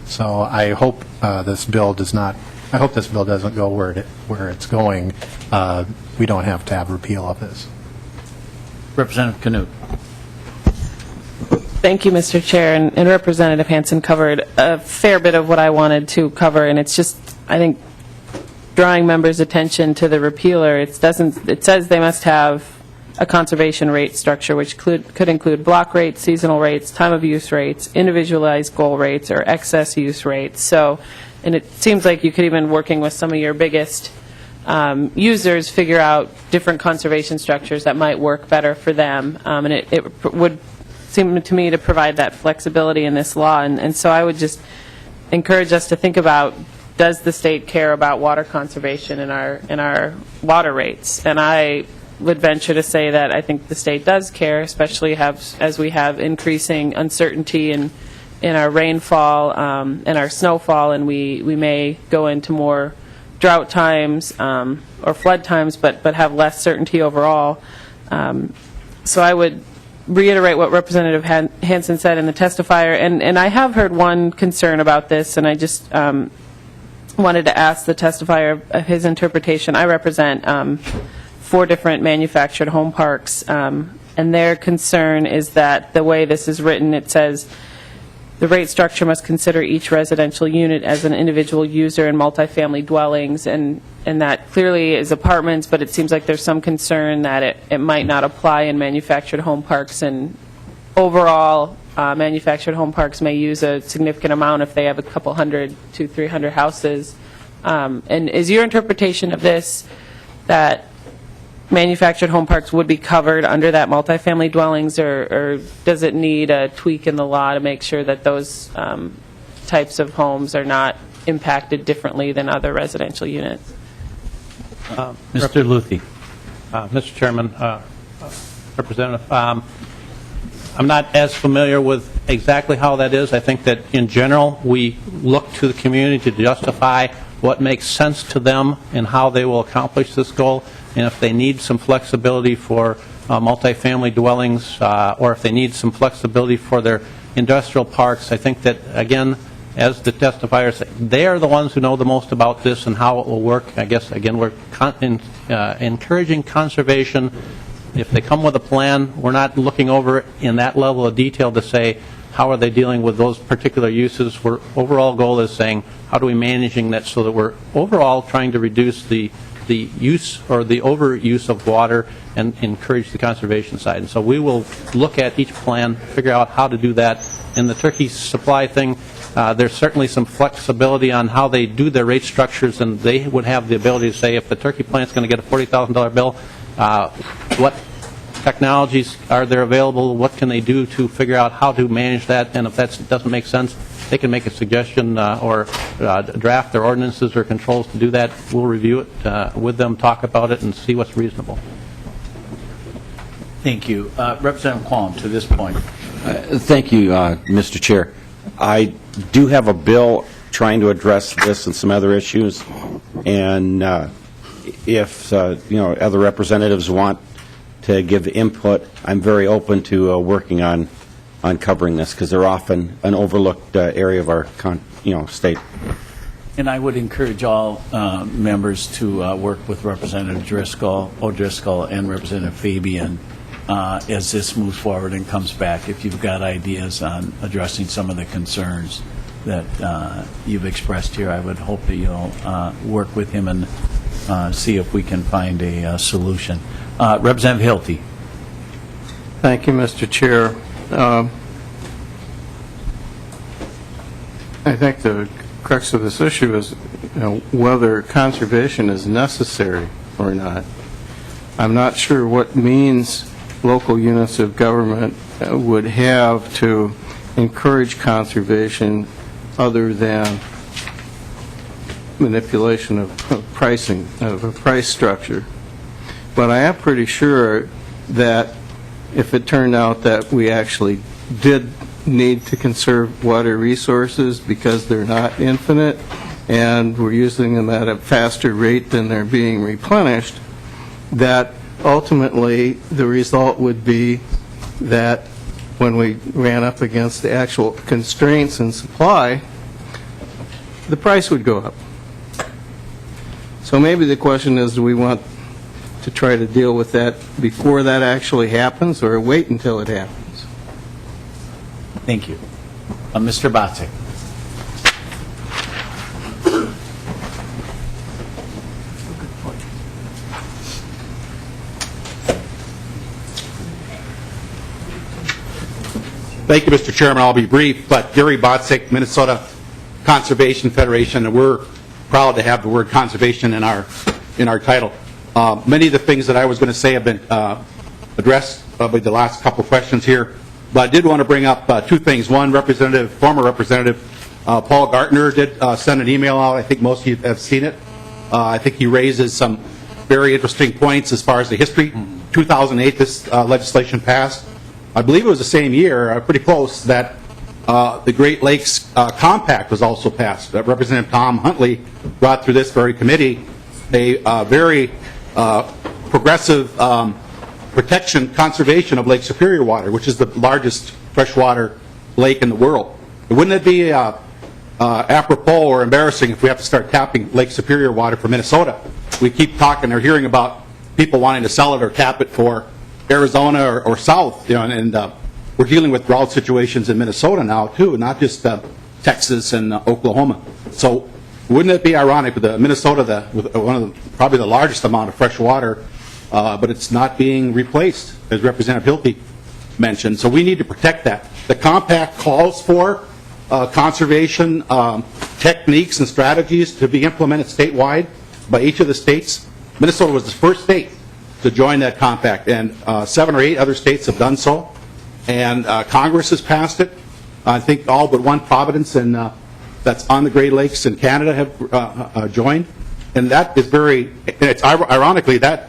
So I hope this bill does not. I hope this bill doesn't go where it's going. We don't have to have repeal of this. Representative Knut. Thank you, Mr. Chair, and Representative Hansen covered a fair bit of what I wanted to cover, and it's just, I think, drawing members' attention to the repealer. It says they must have a conservation rate structure, which could include block rates, seasonal rates, time of use rates, individualized goal rates, or excess use rates. So, and it seems like you could even, working with some of your biggest users, figure out different conservation structures that might work better for them. And it would seem to me to provide that flexibility in this law. And so I would just encourage us to think about, does the state care about water conservation in our water rates? And I would venture to say that I think the state does care, especially as we have increasing uncertainty in our rainfall and our snowfall, and we may go into more drought times or flood times, but have less certainty overall. So I would reiterate what Representative Hansen said in the testifier, and I have heard one concern about this, and I just wanted to ask the testifier of his interpretation. I represent 4 different manufactured home parks, and their concern is that the way this is written, it says the rate structure must consider each residential unit as an individual user in multifamily dwellings, and that clearly is apartments, but it seems like there's some concern that it might not apply in manufactured home parks, and overall manufactured home parks may use a significant amount if they have a couple hundred to 300 houses. And is your interpretation of this that manufactured home parks would be covered under that multifamily dwellings, or does it need a tweak in the law to make sure that those types of homes are not impacted differently than other residential units? Mr. Luthi. Mr. Chairman, Representative, I'm not as familiar with exactly how that is. I think that in general we look to the community to justify what makes sense to them and how they will accomplish this goal. And if they need some flexibility for multifamily dwellings, or if they need some flexibility for their industrial parks, I think that, again, as the testifiers say, they are the ones who know the most about this and how it will work. I guess, again, we're encouraging conservation. If they come with a plan, we're not looking over it in that level of detail to say, how are they dealing with those particular uses? Our overall goal is saying, how do we managing that so that we're overall trying to reduce the use or the overuse of water and encourage the conservation side. And so we will look at each plan, figure out how to do that. In the turkey supply thing, there's certainly some flexibility on how they do their rate structures, and they would have the ability to say, if the turkey plant's going to get a $40,000 bill, what technologies are there available, what can they do to figure out how to manage that, and if that doesn't make sense, they can make a suggestion or draft their ordinances or controls to do that. We'll review it with them, talk about it, and see what's reasonable. Thank you. Representative Qualm, to this point. Thank you, Mr. Chair. I do have a bill trying to address this and some other issues, and if other representatives want to give input, I'm very open to working on covering this, because they're often an overlooked area of our state. And I would encourage all members to work with Representative O'Driscoll and Representative Fabian as this moves forward and comes back. If you've got ideas on addressing some of the concerns that you've expressed here, I would hope that you'll work with him and see if we can find a solution. Representative Hilty. Thank you, Mr. Chair. I think the crux of this issue is whether conservation is necessary or not. I'm not sure what means local units of government would have to encourage conservation other than manipulation of pricing, of a price structure. But I am pretty sure that if it turned out that we actually did need to conserve water resources because they're not infinite and we're using them at a faster rate than they're being replenished, that ultimately the result would be that when we ran up against the actual constraints in supply, the price would go up. So maybe the question is, do we want to try to deal with that before that actually happens, or wait until it happens? Thank you. Mr. Botzek. Thank you, Mr. Chairman. I'll be brief, but Gary Botzek, Minnesota Conservation Federation, and we're proud to have the word conservation in our title. Many of the things that I was going to say have been addressed by the last couple of questions here, but I did want to bring up two things. One, former Representative Paul Gartner did send an email out. I think most of you have seen it. I think he raises some very interesting points as far as the history. 2008, this legislation passed. I believe it was the same year, pretty close, that the Great Lakes Compact was also passed. Representative Tom Huntley brought through this very committee a very progressive protection, conservation of Lake Superior water, which is the largest freshwater lake in the world. Wouldn't it be apropos or embarrassing if we have to start tapping Lake Superior water for Minnesota? We keep talking or hearing about people wanting to sell it or tap it for Arizona or south, and we're dealing with drought situations in Minnesota now too, not just Texas and Oklahoma. So wouldn't it be ironic with Minnesota, with one of probably the largest amount of fresh water, but it's not being replaced, as Representative Hilty mentioned. So we need to protect that. The compact calls for conservation techniques and strategies to be implemented statewide by each of the states. Minnesota was the first state to join that compact, and 7 or 8 other states have done so. And Congress has passed it. I think all but one province that's on the Great Lakes in Canada have joined. And that is it's ironically, that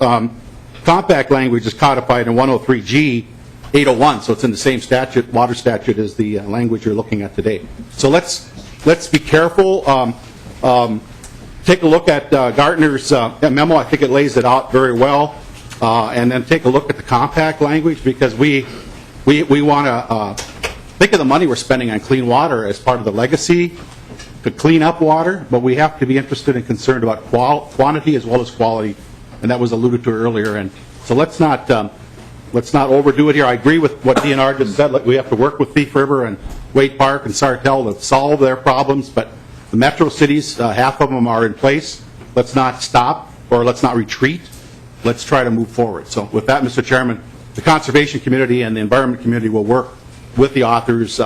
compact language is codified in 103G 801, so it's in the same statute, water statute, as the language you're looking at today. So let's be careful. Take a look at Gartner's memo. I think it lays it out very well. And then take a look at the compact language, because we want to think of the money we're spending on clean water as part of the legacy to clean up water, but we have to be interested and concerned about quantity as well as quality, and that was alluded to earlier. And so let's not overdo it here. I agree with what DNR just said. We have to work with Thief River and Wade Park and Sartell to solve their problems, but the metro cities, half of them are in place. Let's not stop, or let's not retreat. Let's try to move forward. So with that, Mr. Chairman, the conservation community and the environment community will work with the authors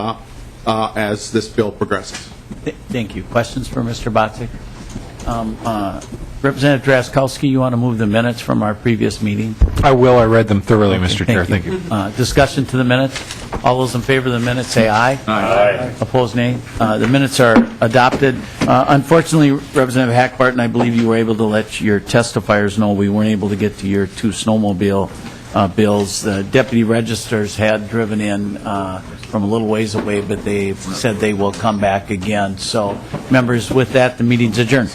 as this bill progresses. Thank you. Questions for Mr. Botzek? Representative Drazkowski, you want to move the minutes from our previous meeting? I will. I read them thoroughly, Mr. Chair. Thank you. Discussion to the minutes. All those in favor of the minutes say aye. Aye. Opposed, nay. The minutes are adopted. Unfortunately, Representative Hackbarton, I believe you were able to let your testifiers know we weren't able to get to your 2 snowmobile bills. The deputy registers had driven in from a little ways away, but they said they will come back again. So, members, with that, the meeting's adjourned.